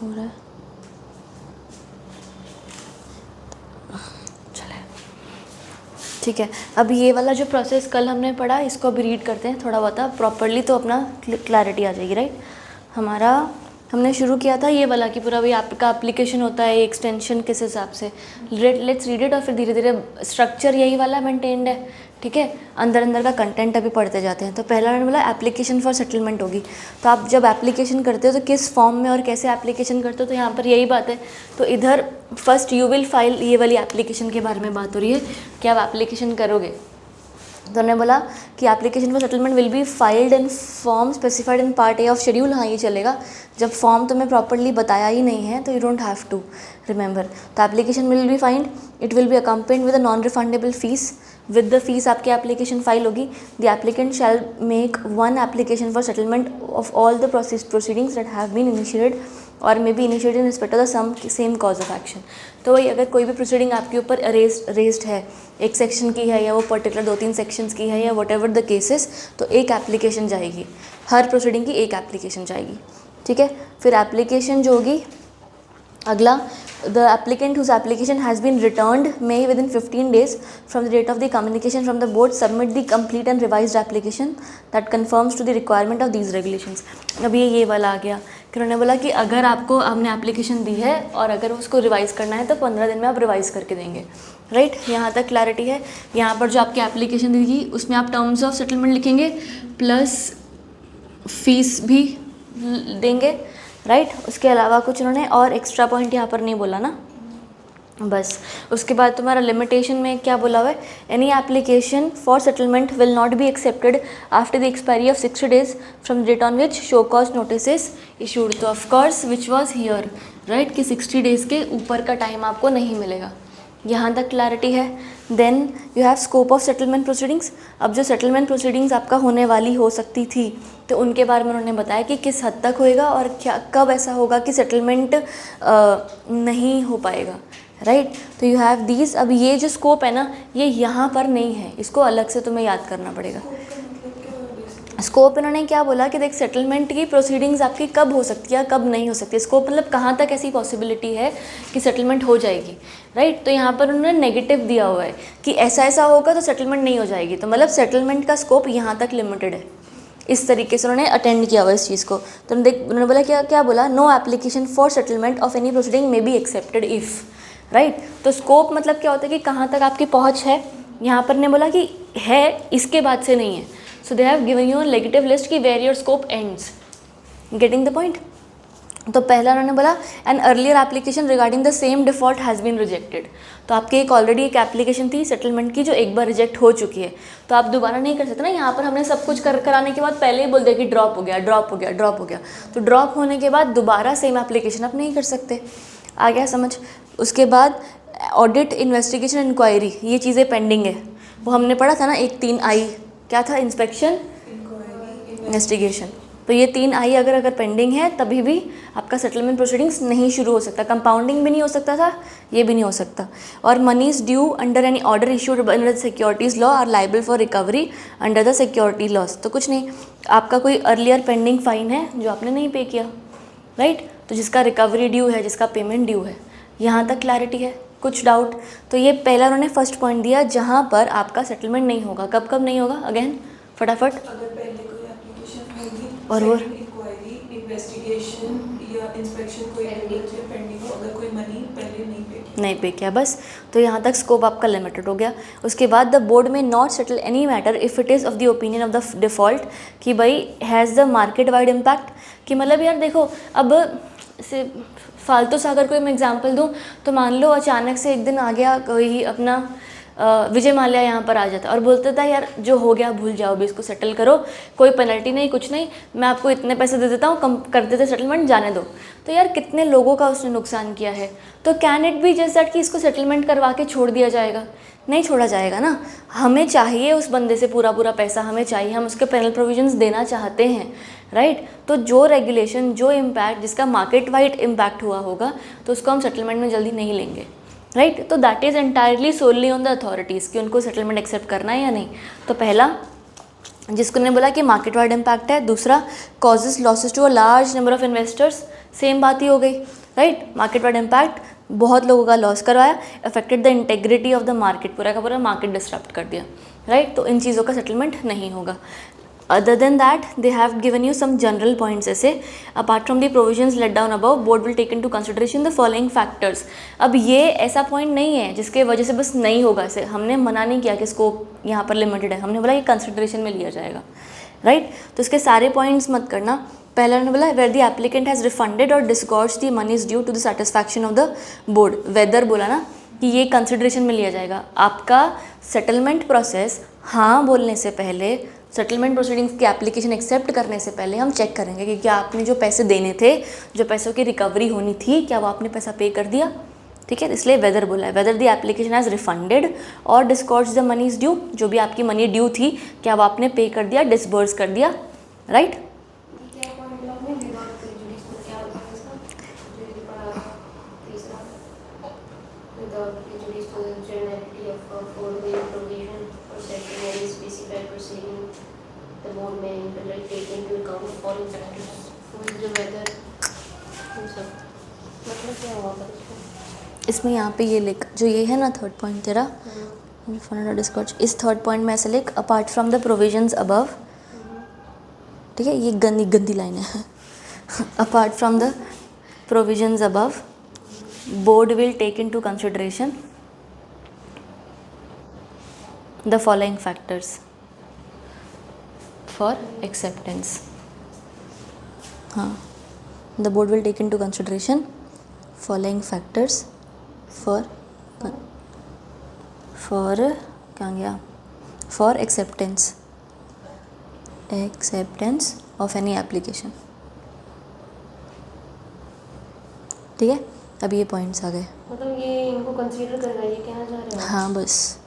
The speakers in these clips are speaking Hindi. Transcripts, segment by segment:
हो रहा है, चले ठीक है। अब ये वाला जो प्रोसेस कल हमने पढ़ा, इसको अभी रीड करते हैं थोड़ा बहुत प्रॉपरली, तो अपना क्लैरिटी आ जाएगी, राइट। हमारा हमने शुरू किया था ये वाला कि पूरा वही आपका एप्लीकेशन होता है, एक्सटेंशन किस हिसाब से, लेट्स रीड इट, और फिर धीरे धीरे स्ट्रक्चर यही वाला मेंटेन्ड है, ठीक है। अंदर अंदर का कंटेंट अभी पढ़ते जाते हैं। तो पहला मैंने बोला एप्लीकेशन फॉर सेटलमेंट होगी। तो आप जब एप्लीकेशन करते हो तो किस फॉर्म में और कैसे एप्लीकेशन करते हो, तो यहाँ पर यही बात है। तो इधर फर्स्ट यू विल फाइल, ये वाली एप्लीकेशन के बारे में बात हो रही है कि आप एप्लीकेशन करोगे। तो उन्होंने बोला कि application for settlement will be filed in form specified in part A of schedule. हाँ, ये चलेगा। जब फॉर्म तुम्हें प्रॉपरली बताया ही नहीं है तो you don't have to remember. तो application will be find, it will be accompanied with a non refundable fee. With the fee आपकी एप्लीकेशन फाइल होगी। The applicant shall make one application for settlement of all the proceedings that have been initiated और may be initiated in respect of the some same cause of action. तो वही, अगर कोई भी प्रोसीडिंग आपके ऊपर रेस्ड है, एक सेक्शन की है या वो पर्टिकुलर 2-3 सेक्शंस की है या वट एवर द केसेस, तो एक एप्लीकेशन जाएगी, हर प्रोसीडिंग की एक एप्लीकेशन जाएगी, ठीक है। फिर एप्लीकेशन जो होगी, अगला, the applicant whose application has been returned may within 15 days from the date of the communication from the board submit the complete and revised application that conforms to the requirement of these regulations। अब ये वाला आ गया कि उन्होंने बोला कि अगर आपको हमने एप्लीकेशन दी है और अगर उसको रिवाइज़ करना है तो 15 दिन में आप रिवाइज़ करके देंगे, राइट। यहाँ तक क्लैरिटी है। यहाँ पर जो आपकी एप्लीकेशन दी गई उसमें आप टर्म्स ऑफ सेटलमेंट लिखेंगे प्लस फीस भी देंगे, राइट। उसके अलावा कुछ उन्होंने और एक्स्ट्रा पॉइंट यहाँ पर नहीं बोला ना, बस। उसके बाद तुम्हारा लिमिटेशन में क्या बोला हुआ है, any application for settlement will not be accepted after the expiry of 60 days from the date on which show cause notice is issued. तो of course which was here, right, कि 60 days के ऊपर का टाइम आपको नहीं मिलेगा। यहाँ तक क्लैरिटी है। Then you have scope of settlement proceedings. अब जो सेटलमेंट प्रोसीडिंग्स आपका होने वाली हो सकती थी, तो उनके बारे में उन्होंने बताया कि किस हद तक होएगा और क्या कब ऐसा होगा कि सेटलमेंट नहीं हो पाएगा, राइट। तो यू हैव दीज। अब ये जो स्कोप है ना, ये यहाँ पर नहीं है, इसको अलग से तुम्हें याद करना पड़ेगा। स्कोप इन्होंने क्या बोला कि देख, सेटलमेंट की प्रोसीडिंग्स आपकी कब हो सकती है कब नहीं हो सकती। स्कोप मतलब कहाँ तक ऐसी पॉसिबिलिटी है कि सेटलमेंट हो जाएगी, राइट। तो यहाँ पर उन्होंने नेगेटिव दिया हुआ है कि ऐसा ऐसा होगा तो सेटलमेंट नहीं हो जाएगी। तो मतलब सेटलमेंट का स्कोप यहाँ तक लिमिटेड है। इस तरीके से उन्होंने अटेंड किया हुआ इस चीज़ को। तो उन्होंने बोला क्या क्या बोला, no application for settlement of any proceeding may be accepted if, right. तो स्कोप मतलब क्या होता है कि कहाँ तक आपकी पहुँच है। यहाँ पर ने बोला कि है, इसके बाद से नहीं है। So they have given you a negative list कि where your scope ends. Getting the point? तो पहला उन्होंने बोला an earlier application regarding the same default has been rejected। तो आपकी एक ऑलरेडी एक एप्लीकेशन थी सेटलमेंट की जो एक बार रिजेक्ट हो चुकी है, तो आप दोबारा नहीं कर सकते ना। यहाँ पर हमने सब कुछ कराने के बाद पहले ही बोल दिया कि ड्रॉप हो गया, ड्रॉप हो गया, ड्रॉप हो गया। तो ड्रॉप होने के बाद दोबारा सेम एप्लीकेशन आप नहीं कर सकते। आ गया समझ। उसके बाद ऑडिट, इन्वेस्टिगेशन, इंक्वायरी, ये चीज़ें पेंडिंग है। वो हमने पढ़ा था ना, एक 3 आई क्या था, इंस्पेक्शन, इन्वेस्टिगेशन। तो ये 3 आई अगर पेंडिंग है तभी भी आपका सेटलमेंट प्रोसीडिंग्स नहीं शुरू हो सकता। कंपाउंडिंग भी नहीं हो सकता था, ये भी नहीं हो सकता। और monies due under any order issued under the securities law are liable for recovery under the security laws. तो कुछ नहीं, आपका कोई अर्लियर पेंडिंग फाइन है जो आपने नहीं पे किया, राइट, तो जिसका रिकवरी ड्यू है, जिसका पेमेंट ड्यू है। यहाँ तक क्लैरिटी है? कुछ डाउट? तो ये पहला उन्होंने फर्स्ट पॉइंट दिया जहाँ पर आपका सेटलमेंट नहीं होगा। कब कब नहीं होगा, अगेन फटाफट। अगर पहले कोई एप्लीकेशन होगी और वो इंक्वायरी, इन्वेस्टिगेशन या इंस्पेक्शन कोई पेंडिंग हो, अगर कोई मनी पहले नहीं पे किया, बस। तो यहाँ तक स्कोप आपका लिमिटेड हो गया। उसके बाद द बोर्ड में not settle any matter if it is of the opinion of the default कि भाई has the market wide impact. कि मतलब यार देखो, अब से फालतू सा अगर कोई मैं एग्जांपल दूं तो मान लो अचानक से एक दिन आ गया कोई अपना विजय माल्या यहाँ पर आ जाता और बोलता था यार जो हो गया भूल जाओ, भी इसको सेटल करो, कोई पेनल्टी नहीं, कुछ नहीं, मैं आपको इतने पैसे दे देता हूँ, कम कर देते सेटलमेंट, जाने दो। तो यार कितने लोगों का उसने नुकसान किया है। तो can it be just that कि इसको सेटलमेंट करवा के छोड़ दिया जाएगा? नहीं छोड़ा जाएगा ना। हमें चाहिए उस बंदे से पूरा पैसा, हमें चाहिए, हम उसके पेनल प्रोविजंस देना चाहते हैं, राइट। तो जो रेगुलेशन, जो इम्पैक्ट, जिसका मार्केट वाइड इम्पैक्ट हुआ होगा तो उसको हम सेटलमेंट में जल्दी नहीं लेंगे, राइट। तो that is entirely solely on the authorities कि उनको सेटलमेंट एक्सेप्ट करना है या नहीं। तो पहला जिसको ने बोला कि मार्केट वाइड इम्पैक्ट है। दूसरा causes losses to a large number of investors, same बात ही हो गई, राइट। मार्केट वाइड इम्पैक्ट, बहुत लोगों का लॉस करवाया, affected the integrity of the market, पूरा का पूरा मार्केट डिस्टर्ब कर दिया, राइट। तो इन चीज़ों का सेटलमेंट नहीं होगा। Other than that, they have given you some general points ऐसे, apart from the provisions let down above, board will take into consideration the following factors। अब ये ऐसा पॉइंट नहीं है जिसके वजह से बस नहीं होगा, ऐसे हमने मना नहीं किया कि स्कोप यहाँ पर लिमिटेड है, हमने बोला ये कंसिडरेशन में लिया जाएगा, राइट। तो इसके सारे पॉइंट्स मत करना। पहला हमने बोला where the applicant has refunded और disgorge the money is due to the satisfaction of the board. Whether बोला ना कि ये कंसिडरेशन में लिया जाएगा। आपका सेटलमेंट प्रोसेस हाँ बोलने से पहले, सेटलमेंट प्रोसीडिंग्स की एप्लीकेशन एक्सेप्ट करने से पहले हम चेक करेंगे कि क्या आपने जो पैसे देने थे, जो पैसों की रिकवरी होनी थी, क्या वो आपने पैसा पे कर दिया, ठीक है। इसलिए वेदर बोला है, whether the application has refunded और disgorge the money is due, जो भी आपकी मनी ड्यू थी क्या वो आपने पे कर दिया, डिसबर्स कर दिया, right. The board may like take into account the following factors: who is the weather, मतलब क्या हुआ था इसमें? इसमें यहाँ पे ये लिख, जो ये है ना थर्ड पॉइंट तेरा, डिस्कॉर्ज, इस थर्ड पॉइंट में ऐसे लिख apart from the provisions above, ठीक है, ये गंदी लाइन है। Apart from the provisions above, board will take into consideration the following factors for acceptance। हाँ, the board will take into consideration following factors for क्या गया, for acceptance of any application, ठीक है। अब ये पॉइंट्स आ गए, मतलब ये इनको कंसीडर करना, ये कहना चाह रहे हो? हाँ, बस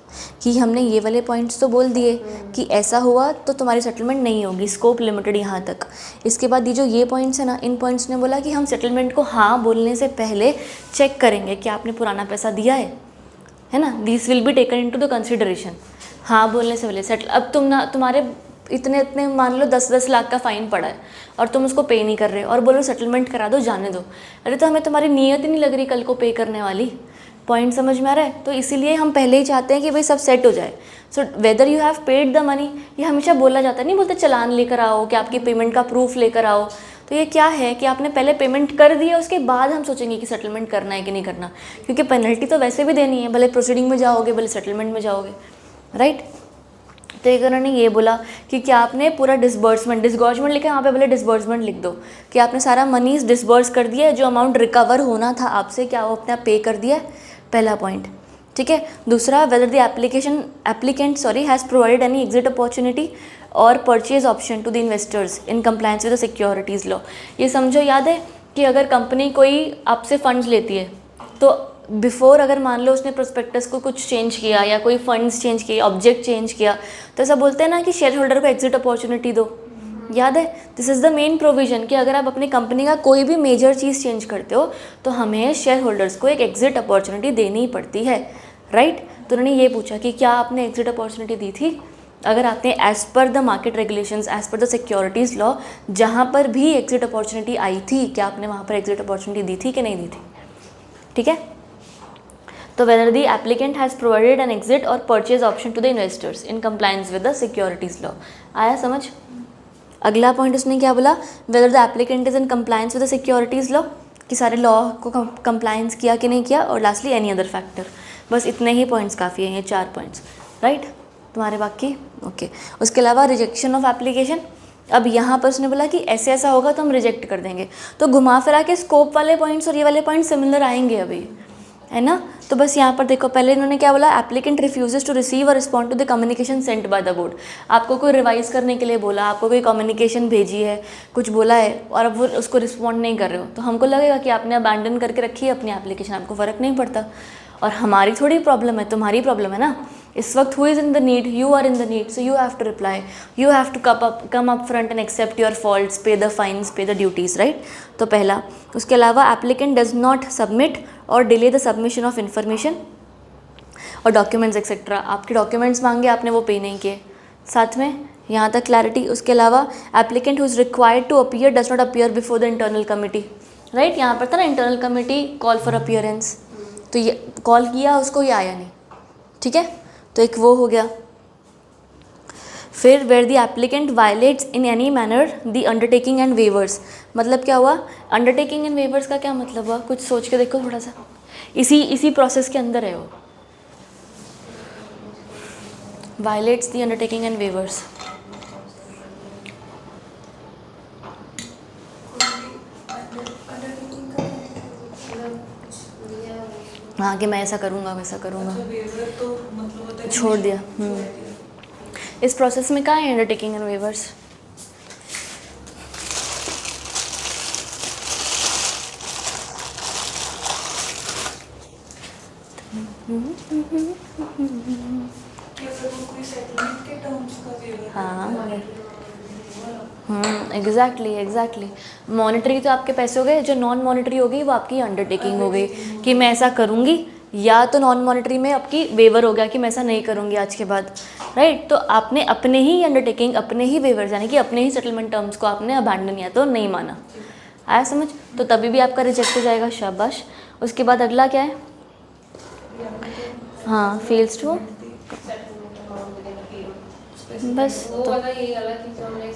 कि हमने ये वाले पॉइंट्स तो बोल दिए कि ऐसा हुआ तो तुम्हारी सेटलमेंट नहीं होगी, स्कोप लिमिटेड यहाँ तक। इसके बाद ये जो ये पॉइंट्स है ना, इन पॉइंट्स ने बोला कि हम सेटलमेंट को हाँ बोलने से पहले चेक करेंगे कि आपने पुराना पैसा दिया है ना। This will be taken into the consideration, हाँ बोलने से पहले सेटल। अब तुम्हारे इतने मान लो 10-10 लाख का फ़ाइन पड़ा है और तुम उसको पे नहीं कर रहे और बोलो सेटलमेंट करा दो, जाने दो। अरे तो हमें तुम्हारी नीयत ही नहीं लग रही कल को पे करने वाली। पॉइंट समझ में आ रहा है? तो इसीलिए हम पहले ही चाहते हैं कि भाई सब सेट हो जाए। So whether you have paid the money, ये हमेशा बोला जाता है, नहीं बोलते चलान लेकर आओ, कि आपकी पेमेंट का प्रूफ लेकर आओ। तो ये क्या है कि आपने पहले पेमेंट कर दिया, उसके बाद हम सोचेंगे कि सेटलमेंट करना है कि नहीं करना, क्योंकि पेनल्टी तो वैसे भी देनी है, भले प्रोसीडिंग में जाओगे भले सेटलमेंट में जाओगे, राइट। तो एक उन्होंने ये बोला कि क्या आपने पूरा डिस्बर्समेंट लिखा है वहाँ पे, भले डिस्बर्समेंट लिख दो कि आपने सारा मनी डिस्बर्स कर दिया है, जो अमाउंट रिकवर होना था आपसे क्या वो अपने आप पे कर दिया है, पहला पॉइंट, ठीक है। दूसरा, whether the applicant has provided any exit opportunity और purchase option to the investors in compliance with the securities law. ये समझो, याद है कि अगर कंपनी कोई आपसे फंड्स लेती है तो बिफोर अगर मान लो उसने प्रोस्पेक्टस को कुछ चेंज किया या कोई फंड्स चेंज किए, ऑब्जेक्ट चेंज किया, तो ऐसा बोलते हैं ना कि शेयर होल्डर को एग्जिट अपॉर्चुनिटी दो। याद है, this is the main provision कि अगर आप अपनी कंपनी का कोई भी मेजर चीज़ चेंज करते हो तो हमें शेयर होल्डर्स को एक एग्जिट अपॉर्चुनिटी देनी ही पड़ती है, राइट। तो उन्होंने ये पूछा कि क्या आपने एग्जिट अपॉर्चुनिटी दी थी। अगर आपने as per the market regulations, as per the securities law, जहाँ पर भी एग्जिट अपॉर्चुनिटी आई थी, क्या आपने वहाँ पर एग्जिट अपॉर्चुनिटी दी थी कि नहीं दी थी, ठीक है। तो whether the applicant has provided an exit और purchase option to the investors in compliance with the securities law. आया समझ। अगला पॉइंट उसने क्या बोला, whether the applicant is in compliance with the securities law, कि सारे लॉ को कंप्लायंस किया कि नहीं किया, और लास्टली एनी अदर फैक्टर। बस इतने ही पॉइंट्स काफ़ी हैं, ये 4 पॉइंट्स, राइट। तुम्हारे बाकी ओके। उसके अलावा रिजेक्शन ऑफ एप्लीकेशन, अब यहाँ पर उसने बोला कि ऐसे ऐसा होगा तो हम रिजेक्ट कर देंगे। तो घुमा फिरा के स्कोप वाले पॉइंट्स और ये वाले पॉइंट्स सिमिलर आएंगे अभी, है ना। तो बस यहाँ पर देखो, पहले इन्होंने क्या बोला, एप्लीकेंट रिफ्यूजेस टू रिसीव और respond to the communication sent by the board. आपको कोई रिवाइज करने के लिए बोला, आपको कोई कम्युनिकेशन भेजी है, कुछ बोला है और अब वो उसको रिस्पॉन्ड नहीं कर रहे हो, तो हमको लगेगा कि आपने अबैंडन करके रखी है अपनी एप्लीकेशन, आपको फ़र्क नहीं पड़ता। और हमारी थोड़ी प्रॉब्लम है, तुम्हारी प्रॉब्लम है ना। इस वक्त who is in the need, you are in the need, so you have to reply, you have to come up front and accept your faults, pay the fines, pay the duties, right. तो पहला। उसके अलावा applicant does not submit or delay the submission of information or documents etcetera. आपके डॉक्यूमेंट्स मांगे, आपने वो पे नहीं किए। साथ में यहाँ तक क्लैरिटी। उसके अलावा applicant who is required to appear does not appear before the internal committee, right. यहाँ पर था ना internal committee call for appearance, तो ये कॉल किया उसको, ये आया नहीं, ठीक है, तो एक वो हो गया। फिर where the applicant violates in any manner the undertaking and waivers, मतलब क्या हुआ, अंडरटेकिंग एंड वेवर्स का क्या मतलब हुआ, कुछ सोच के देखो थोड़ा सा, इसी प्रोसेस के अंदर है वो, violets the undertaking and weavers. हाँ कि मैं ऐसा करूँगा वैसा करूँगा, वेवर तो मतलब होता है कि छोड़ दिया। छोड़ दिया। इस प्रोसेस में क्या है अंडरटेकिंग एंड वेवर्स, या फिर वो कोई सेटलमेंट के टर्म्स का वेवर हाँ एग्जैक्टली। मॉनेटरी तो आपके पैसे हो गए, जो नॉन मॉनेटरी हो गई वो आपकी अंडरटेकिंग हो गई कि मैं ऐसा करूँगी, या तो नॉन मॉनेटरी में आपकी वेवर हो गया कि मैं ऐसा नहीं करूँगी आज के बाद, राइट। तो आपने अपने ही अंडरटेकिंग, अपने ही वेवर यानी कि अपने ही सेटलमेंट टर्म्स को आपने अबैंडन या तो नहीं माना, आया समझ, तो तभी भी आपका रिजेक्ट हो जाएगा, शाबाश। उसके बाद अगला क्या है, हाँ फेल्स टू, बस वो तो वाला यही वाला कि जो हमने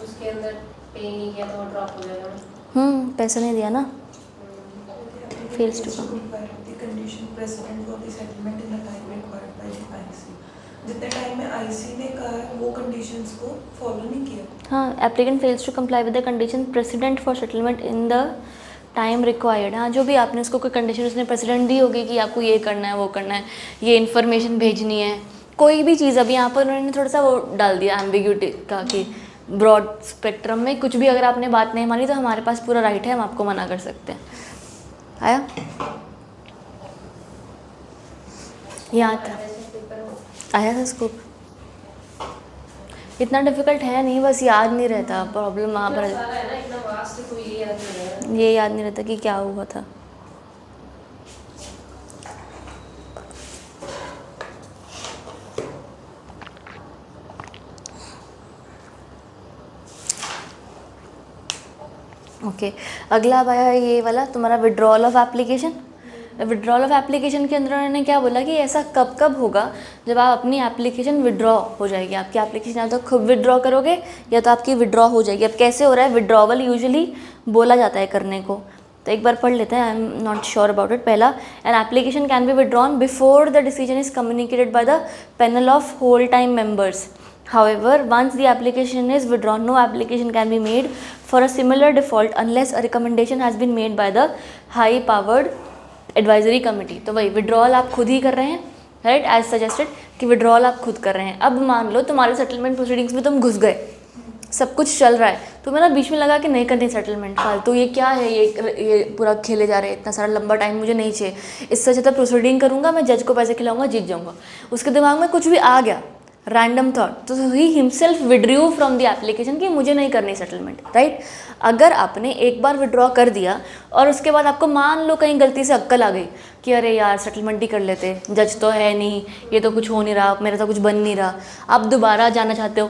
उसके अंदर पे नहीं किया तो वो ड्रॉप हो जाएगा। पैसा नहीं दिया ना, fails to come, condition precedent for the settlement in the time required by the IC, जितने टाइम में आईसी ने कहा है वो कंडीशंस को फॉलो नहीं किया। हाँ applicant fails to comply with the condition precedent for settlement in the time required, हाँ जो भी आपने उसको कोई कंडीशन उसने प्रेसिडेंट दी होगी कि आपको ये करना है वो करना है, ये इन्फॉर्मेशन भेजनी है, कोई भी चीज़। अभी यहाँ पर उन्होंने थोड़ा सा वो डाल दिया एम्बिग्यूटी का कि ब्रॉड स्पेक्ट्रम में कुछ भी अगर आपने बात नहीं मानी तो हमारे पास पूरा राइट है, हम आपको मना कर सकते हैं। आया यहाँ था, आया था स्कोप, इतना डिफिकल्ट है नहीं, बस याद नहीं रहता, प्रॉब्लम वहाँ पर ये याद नहीं रहता कि क्या हुआ था। ओके अगला अब आया ये वाला तुम्हारा withdrawal of application. Withdrawal of application के अंदर उन्होंने क्या बोला कि ऐसा कब कब होगा जब आप अपनी एप्लीकेशन विड्रॉ हो जाएगी, आपकी एप्लीकेशन या तो खुद विड्रॉ करोगे या तो आपकी विड्रॉ हो जाएगी। अब कैसे हो रहा है विड्रॉवल, यूजुअली बोला जाता है करने को, तो एक बार पढ़ लेते हैं, I am not sure about it. पहला, an application can be withdrawn before the decision is communicated by the panel of whole time members. However, once the application is withdrawn, no application can be made for a similar default unless a recommendation has been made by the high-powered advisory committee. तो वही withdrawal आप खुद ही कर रहे हैं, right? As suggested कि withdrawal आप खुद कर रहे हैं। अब मान लो तुम्हारे settlement proceedings में तुम घुस गए, सब कुछ चल रहा है, तुम्हें ना बीच में लगा कि नहीं करनी सेटलमेंट फालतू, ये क्या है, ये पूरा खेले जा रहे हैं, इतना सारा लंबा टाइम मुझे नहीं चाहिए, इससे अच्छा प्रोसीडिंग करूँगा, मैं जज को पैसे खिलाऊंगा, जीत जाऊँगा। उसके दिमाग में कुछ भी आ गया, रैंडम थॉट, तो he himself withdrew from the application कि मुझे नहीं करनी सेटलमेंट, राइट। अगर आपने एक बार विड्रॉ कर दिया और उसके बाद आपको मान लो कहीं गलती से अक्कल आ गई कि अरे यार सेटलमेंट ही कर लेते, जज तो है नहीं, ये तो कुछ हो नहीं रहा, मेरा तो कुछ बन नहीं रहा, आप दोबारा जाना चाहते हो,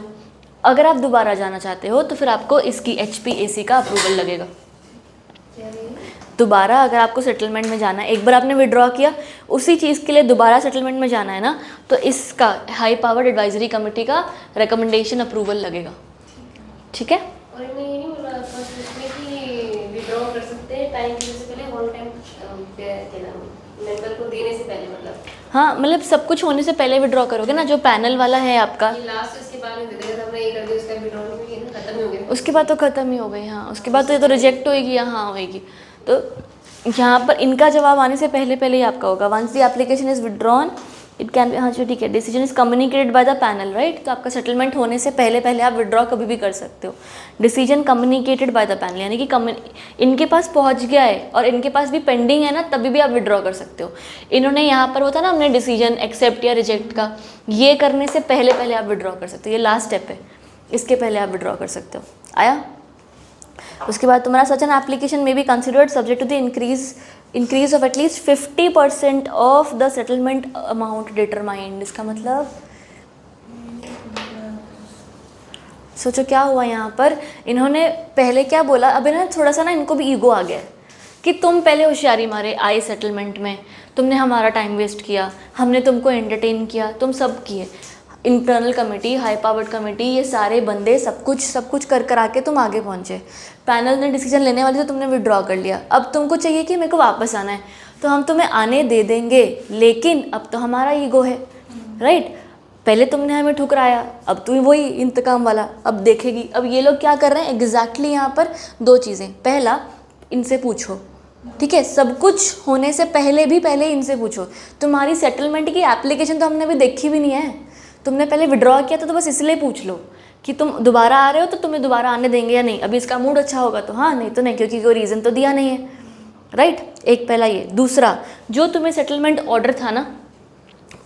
अगर आप दोबारा जाना चाहते हो तो फिर आपको इसकी HPAC का अप्रूवल लगेगा। दोबारा अगर आपको सेटलमेंट में जाना है, एक बार आपने विड्रॉ किया, उसी चीज़ के लिए दोबारा सेटलमेंट में जाना है ना, तो इसका हाई पावर्ड एडवाइजरी कमेटी का रिकमेंडेशन अप्रूवल लगेगा, ठीक है। और इन्होंने ये नहीं बोला फर्स्ट उसमें कि विड्रॉ कर सकते हैं टाइम देने से पहले, वन टाइम क्या नाम मेंबर को देने से पहले, मतलब हाँ मतलब सब कुछ होने से पहले विड्रॉ करोगे ना, जो पैनल वाला है आपका, लास्ट उसके बाद में दे देगा, हमने ये कर दिया, उसका विड्रॉ नहीं हुई, खत्म ही हो गया, उसके बाद तो ख़त्म ही हो गई। हाँ उसके बाद तो ये तो रिजेक्ट होएगी या हाँ होएगी, तो यहाँ पर इनका जवाब आने से पहले पहले ही आपका होगा। Once the application is withdrawn it can be, हाँ चलो ठीक है, decision is communicated by the panel, right. तो आपका सेटलमेंट होने से पहले पहले आप विड्रॉ कभी भी कर सकते हो। Decision communicated by the panel यानी कि इनके पास पहुँच गया है और इनके पास भी पेंडिंग है ना, तभी भी आप विड्रॉ कर सकते हो। इन्होंने यहाँ पर होता ना हमने डिसीजन एक्सेप्ट या रिजेक्ट का, ये करने से पहले पहले आप विड्रॉ कर सकते हो, ये लास्ट स्टेप है, इसके पहले आप विड्रॉ कर सकते हो। आया उसके बाद तुम्हारा such an application may be considered subject to the increase of at least 50% of the settlement amount determined. इसका मतलब सोचो क्या हुआ यहाँ पर, इन्होंने पहले क्या बोला, अब इन्होंने थोड़ा सा ना इनको भी ईगो आ गया है कि तुम पहले होशियारी मारे आए सेटलमेंट में, तुमने हमारा टाइम वेस्ट किया, हमने तुमको एंटरटेन किया, तुम सब किए, internal committee, high powered committee, ये सारे बंदे सब कुछ कर आके तुम आगे पहुँचे। पैनल ने डिसीजन लेने वाली तो तुमने विड्रॉ कर लिया, अब तुमको चाहिए कि मेरे को वापस आना है, तो हम तुम्हें आने दे देंगे, लेकिन अब तो हमारा ईगो है, राइट। पहले तुमने हमें ठुकराया, अब तुम वही इंतकाम वाला अब देखेगी। अब ये लोग क्या कर रहे हैं एग्जैक्टली यहाँ पर 2 चीज़ें, पहला इनसे पूछो, ठीक है, सब कुछ होने से पहले इनसे पूछो, तुम्हारी सेटलमेंट की एप्लीकेशन तो हमने अभी देखी भी नहीं है, तुमने पहले विड्रॉ किया था, तो बस इसलिए पूछ लो कि तुम दोबारा आ रहे हो तो तुम्हें दोबारा आने देंगे या नहीं, अभी इसका मूड अच्छा होगा तो हाँ, नहीं तो नहीं, क्योंकि कोई रीज़न तो दिया नहीं है, राइट। एक पहला ये। दूसरा, जो तुम्हें सेटलमेंट ऑर्डर था ना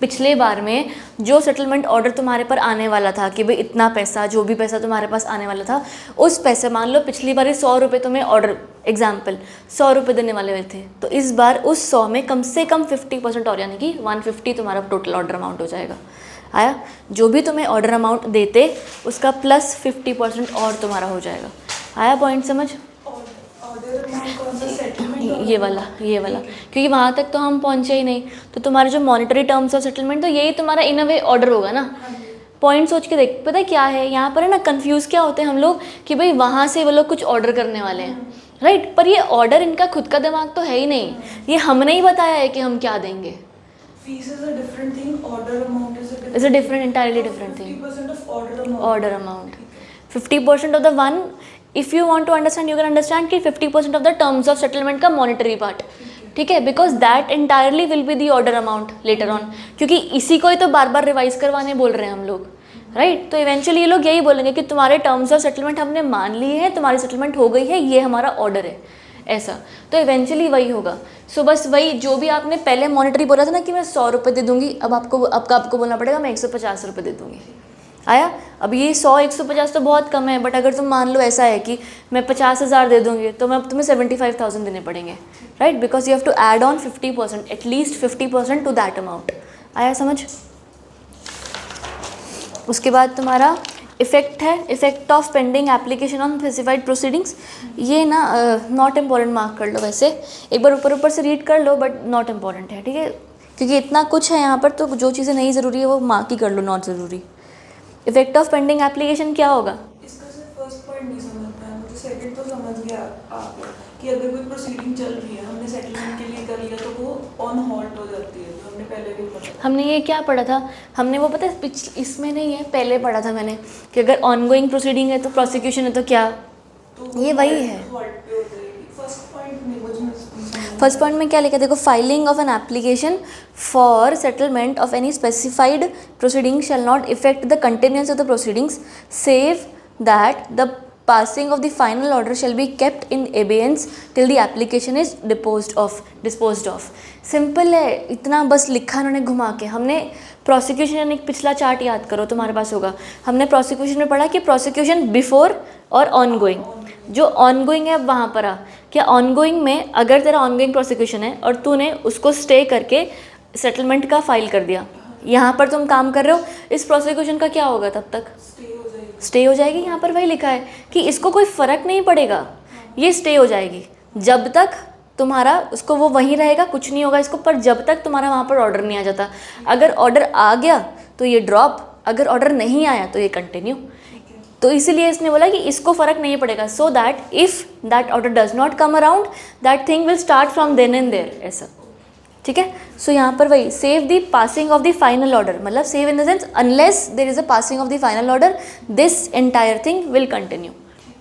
पिछले बार में, जो सेटलमेंट ऑर्डर तुम्हारे पर आने वाला था कि भाई इतना पैसा, जो भी पैसा तुम्हारे पास आने वाला था, उस पैसे, मान लो पिछली बार 100 रुपये तुम्हें ऑर्डर, एग्जाम्पल 100 रुपये देने वाले हुए थे, तो इस बार उस 100 में कम से कम 50% और, यानी कि 150 तुम्हारा टोटल ऑर्डर अमाउंट हो जाएगा। आया, जो भी तुम्हें ऑर्डर अमाउंट देते उसका प्लस 50% और तुम्हारा हो जाएगा। आया पॉइंट समझ? ये वाला क्योंकि वहाँ तक तो हम पहुँचे ही नहीं, तो तुम्हारे जो मॉनिटरी टर्म्स ऑफ सेटलमेंट, तो यही तुम्हारा इन अ वे ऑर्डर होगा ना। पॉइंट सोच के देख, पता है क्या है यहाँ पर है ना, कंफ्यूज क्या होते हैं हम लोग कि भाई वहाँ से वो लोग कुछ ऑर्डर करने वाले हैं, राइट, पर ये ऑर्डर इनका खुद का दिमाग तो है ही नहीं, ये हमने ही बताया है कि हम क्या देंगे। Fees is a different thing, order amount is a different, entirely different thing. 50% of order amount. 50% of the one, if you want to understand, you can understand कि 50% of the terms of settlement का monetary part, ठीक है, because that entirely will be the order amount later on, क्योंकि इसी को ही तो बार बार रिवाइज करवाने बोल रहे हैं हम लोग, राइट। तो इवेंचुअली ये लोग यही बोलेंगे कि तुम्हारे टर्म्स ऑफ सेटलमेंट हमने मान लिए हैं, तुम्हारी सेटलमेंट हो गई है, ये हमारा ऑर्डर है, ऐसा। तो इवेंचुअली वही होगा। सो बस वही, जो भी आपने पहले मॉनिटरी बोला था ना कि मैं 100 रुपये दे दूंगी, अब आपको बोलना पड़ेगा मैं 150 रुपये दे दूंगी। आया? अब ये 100-150 तो बहुत कम है, बट अगर तुम मान लो ऐसा है कि मैं 50,000 दे दूंगी, तो मैं अब तुम्हें 75,000 देने पड़ेंगे, right, because you have to add on 50%, at least 50% to that amount. आया समझ? उसके बाद तुम्हारा इफेक्ट है, effect of pending application on specified proceedings. ये ना नॉट इम्पॉर्टेंट मार्क कर लो, वैसे एक बार ऊपर से रीड कर लो, बट नॉट इम्पॉर्टेंट है, ठीक है, क्योंकि इतना कुछ है यहाँ पर, तो जो चीज़ें नहीं ज़रूरी है वो मार्क ही कर लो, नॉट ज़रूरी। इफेक्ट ऑफ पेंडिंग एप्लीकेशन क्या होगा? इसका सिर्फ फर्स्ट पॉइंट नहीं समझता है मुझे, सेकंड तो समझ गया आप कि अगर कोई प्रोसीडिंग चल रही है, हमने सेटलमेंट के लिए कर लिया, तो वो ऑन हॉल्ट हो जाती है, तो हमने पहले भी पढ़ा। हमने ये क्या पढ़ा था, हमने वो पता है इसमें नहीं है, पहले पढ़ा था मैंने कि अगर ऑनगोइंग प्रोसीडिंग है तो प्रोसिक्यूशन है तो क्या, तो ये वही है। फर्स्ट पॉइंट में क्या लिखा, देखो, filing of an application for settlement of any specified proceeding shall not affect the continuance of the proceedings save that the passing of the final order shall be kept in abeyance till the application is disposed of. Simple है, इतना बस लिखा उन्होंने घुमा के। हमने प्रोसिक्यूशन, यानी पिछला चार्ट याद करो, तुम्हारे पास होगा, हमने प्रोसिक्यूशन में पढ़ा कि प्रोसिक्यूशन बिफोर और ऑनगोइंग। जो ऑनगोइंग है अब वहाँ पर आ, क्या ऑनगोइंग में अगर तेरा ऑनगोइंग प्रोसिक्यूशन है और तूने उसको स्टे करके सेटलमेंट का फाइल कर दिया, यहाँ पर तुम काम कर रहे हो, इस प्रोसिक्यूशन का क्या होगा तब तक? स्टे हो जाएगी। यहाँ पर वही लिखा है कि इसको कोई फ़र्क नहीं पड़ेगा, ये स्टे हो जाएगी जब तक तुम्हारा उसको वो वहीं रहेगा, कुछ नहीं होगा इसको, पर जब तक तुम्हारा वहाँ पर ऑर्डर नहीं आ जाता। अगर ऑर्डर आ गया तो ये ड्रॉप, अगर ऑर्डर नहीं आया तो ये कंटिन्यू। तो इसीलिए इसने बोला कि इसको फ़र्क नहीं पड़ेगा, so that if that order does not come around that thing will start from then and there, ऐसा, ठीक है। सो यहाँ पर वही, save the passing of the final order, मतलब save in the sense unless there is a passing of the final order this entire thing will continue.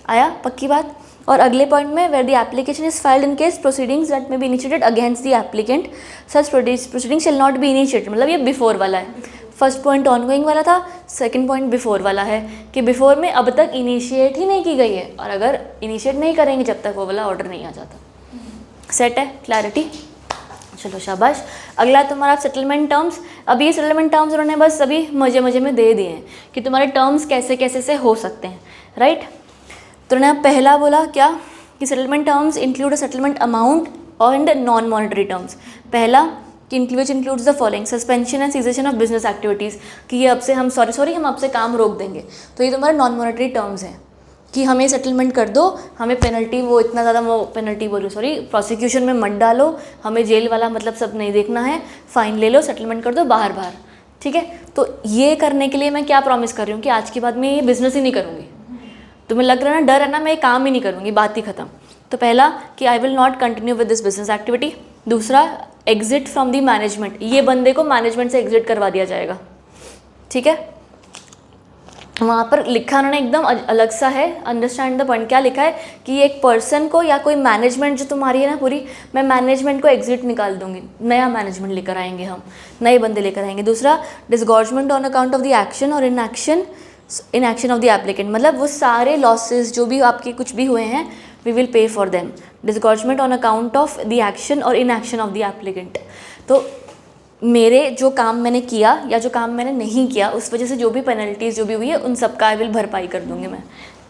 आया पक्की बात? और अगले पॉइंट में, where the application is filed in case proceedings that में be initiated against the applicant such proceeding shall not be initiated, मतलब ये बिफोर वाला है। फर्स्ट पॉइंट ऑनगोइंग वाला था, सेकंड पॉइंट बिफोर वाला है कि बिफोर में अब तक इनिशिएट ही नहीं की गई है, और अगर इनिशिएट नहीं करेंगे जब तक वो वाला ऑर्डर नहीं आ जाता। सेट है? क्लैरिटी? चलो शाबाश। अगला तुम्हारा सेटलमेंट टर्म्स। अब ये सेटलमेंट टर्म्स उन्होंने बस अभी मजे में दे दिए हैं कि तुम्हारे टर्म्स कैसे कैसे से हो सकते हैं, राइट। तो उन्होंने पहला बोला क्या कि settlement terms include a settlement amount and non monetary terms. पहला कि which includes the following: suspension and cessation of business activities, कि ये अब से हम हम आपसे काम रोक देंगे। तो ये तुम्हारे नॉन मॉनेटरी टर्म्स हैं कि हमें सेटलमेंट कर दो, हमें पेनल्टी, वो इतना ज़्यादा, वो पेनल्टी बोल रही, सॉरी, प्रोसिक्यूशन में मत डालो, हमें जेल वाला मतलब सब नहीं देखना है, फ़ाइन ले लो, सेटलमेंट कर दो, बाहर बाहर। ठीक है, तो ये करने के लिए मैं क्या प्रॉमिस कर रही हूँ कि आज के बाद मैं ये बिज़नेस ही नहीं करूँगी। तुम्हें लग रहा है ना, डर है ना, मैं ये काम ही नहीं करूँगी, बात ही ख़त्म। तो पहला कि I will not continue with this business activity. दूसरा, एग्जिट फ्रॉम दी मैनेजमेंट, ये बंदे को मैनेजमेंट से एग्जिट करवा दिया जाएगा। ठीक है, वहाँ पर लिखा उन्होंने एकदम अलग सा है, अंडरस्टैंड द पॉइंट। क्या लिखा है कि एक पर्सन को या कोई मैनेजमेंट जो तुम्हारी है ना पूरी, मैं मैनेजमेंट को एग्जिट निकाल दूंगी, नया मैनेजमेंट लेकर आएंगे, हम नए बंदे लेकर आएंगे। दूसरा, disgorgement on account of the action और inaction of the applicant, मतलब वो सारे लॉसेज जो भी आपके कुछ भी हुए हैं, we will pay for them. Disgorgement on account of the action और inaction of the applicant, तो मेरे जो काम मैंने किया या जो काम मैंने नहीं किया, उस वजह से जो भी पेनल्टीज़ जो भी हुई है, उन सब का आई विल भरपाई कर दूंगी मैं।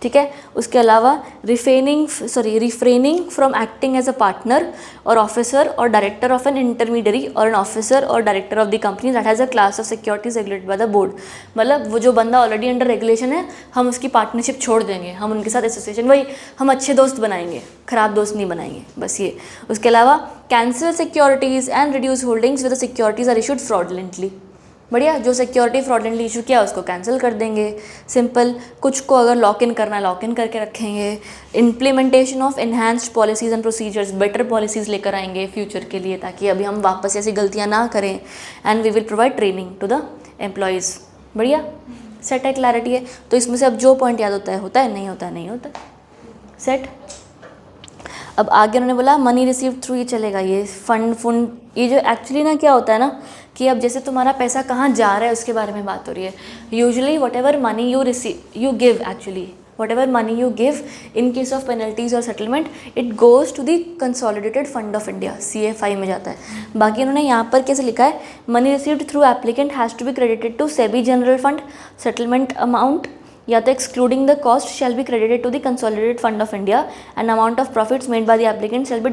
ठीक है, उसके अलावा refraining from acting as a partner or officer or director of an intermediary or an officer or director of the company that has a class of securities regulated by the board. मतलब वो जो बंदा ऑलरेडी अंडर रेगुलेशन है, हम उसकी पार्टनरशिप छोड़ देंगे, हम उनके साथ एसोसिएशन, वही हम अच्छे दोस्त बनाएंगे, ख़राब दोस्त नहीं बनाएंगे, बस ये। उसके अलावा cancel securities and reduce holdings with the securities are issued fraudulently. बढ़िया, जो सिक्योरिटी फ्रॉडलेंटली इशू किया उसको कैंसिल कर देंगे, सिंपल। कुछ को अगर लॉक इन करना है, लॉक इन करके रखेंगे। Implementation of enhanced policies and procedures, better policies लेकर आएंगे फ्यूचर के लिए, ताकि अभी हम वापस ऐसी गलतियाँ ना करें। And we will provide training to the employees. बढ़िया, सेट है, क्लैरिटी है। तो इसमें से अब जो पॉइंट याद होता है, नहीं होता है, नहीं होता, सेट। अब आगे उन्होंने बोला मनी रिसीव थ्रू, ये चलेगा, ये फंड, ये जो एक्चुअली ना क्या होता है ना, कि अब जैसे तुम्हारा पैसा कहाँ जा रहा है उसके बारे में बात हो रही है। Usually whatever money you receive you give, actually whatever money you give in case of penalties और settlement, it goes to the consolidated fund of India, CFI में जाता है। बाकी उन्होंने यहाँ पर कैसे लिखा है, money received through applicant has to be credited to SEBI general fund, settlement amount या तो excluding the cost shall be credited to the consolidated fund of India, and amount of profits made by the applicant shall be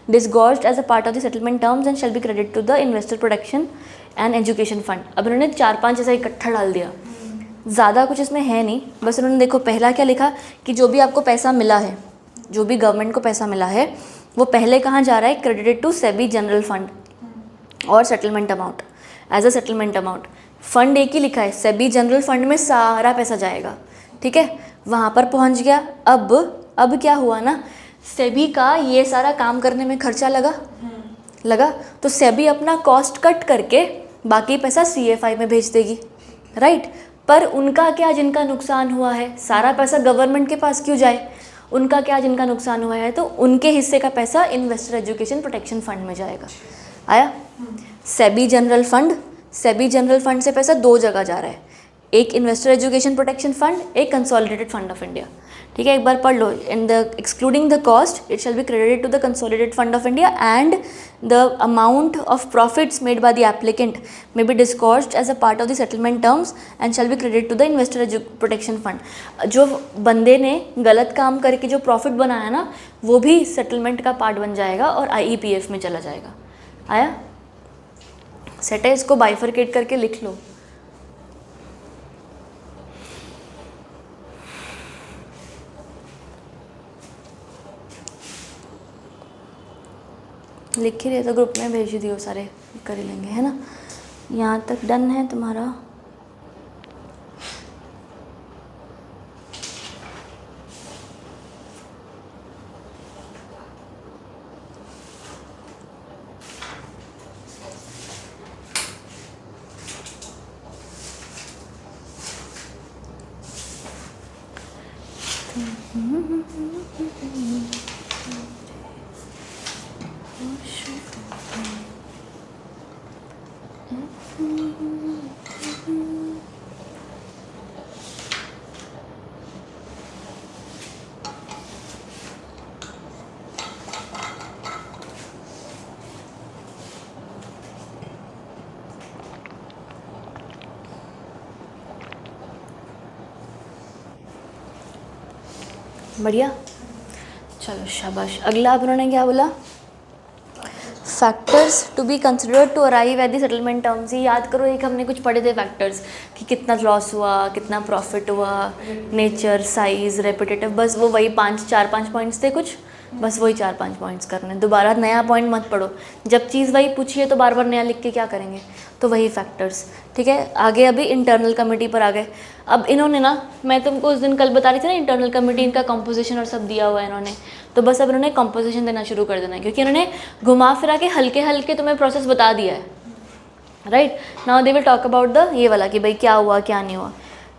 disgorged as a part of the settlement terms and shall be credited to the investor protection and education fund। अब उन्होंने 4-5 ऐसा इकट्ठा डाल दिया, ज़्यादा कुछ इसमें है नहीं, बस उन्होंने देखो पहला क्या लिखा कि जो भी आपको पैसा मिला है, जो भी गवर्नमेंट को पैसा मिला है, वो पहले कहाँ जा रहा है, credited to SEBI general fund और settlement amount, as a settlement amount. Fund एक ही लिखा है, सेबी जनरल फंड में सारा पैसा जाएगा। ठीक है, वहाँ पर पहुँच गया। अब क्या हुआ ना, सेबी का ये सारा काम करने में खर्चा लगा, तो सेबी अपना कॉस्ट कट करके बाकी पैसा CFI में भेज देगी, राइट। पर उनका क्या, जिनका नुकसान हुआ है, सारा पैसा गवर्नमेंट के पास क्यों जाए, उनका क्या, जिनका नुकसान हुआ है, तो उनके हिस्से का पैसा इन्वेस्टर एजुकेशन प्रोटेक्शन फंड में जाएगा। आया, सेबी जनरल फंड से पैसा 2 जगह जा रहा है, एक इन्वेस्टर एजुकेशन प्रोटेक्शन फंड, एक कंसोलिडेटेड फंड ऑफ इंडिया। ठीक है, एक बार पढ़ लो, in the excluding the cost it shall be credited to the consolidated fund of India and the amount of profits made by the applicant may be disgorged as a part of the settlement terms and shall be credited to the investor protection fund. जो बंदे ने गलत काम करके जो प्रॉफिट बनाया ना, वो भी सेटलमेंट का पार्ट बन जाएगा और IEPF में चला जाएगा। आया, सेट है, इसको बाइफरकेट करके लिख लो। लिख ही रहे तो ग्रुप में भेज दियो, सारे कर ही लेंगे, है ना। यहाँ तक डन है तुम्हारा। बढ़िया, चलो शाबाश। अगला अब उन्होंने क्या बोला, factors to be considered to arrive at the settlement terms. ये याद करो, एक हमने कुछ पढ़े थे फैक्टर्स कि कितना लॉस हुआ, कितना प्रॉफिट हुआ, नेचर, साइज, रेपिटेटिव, बस वो वही 4-5 पॉइंट्स थे कुछ, बस वही 4-5 पॉइंट्स करने, दोबारा नया पॉइंट मत पढ़ो। जब चीज़ वही पूछिए तो बार बार नया लिख के क्या करेंगे, तो वही फैक्टर्स। ठीक है, आगे अभी इंटरनल कमेटी पर आ गए। अब इन्होंने ना, मैं तुमको उस दिन कल बता रही थी ना, इंटरनल कमेटी इनका कंपोजिशन और सब दिया हुआ है इन्होंने, तो बस अब इन्होंने कंपोजिशन देना शुरू कर देना है, क्योंकि इन्होंने घुमा फिरा के हल्के हल्के तुम्हें प्रोसेस बता दिया है। Right, now they will talk about the ये वाला कि भाई क्या हुआ क्या नहीं हुआ।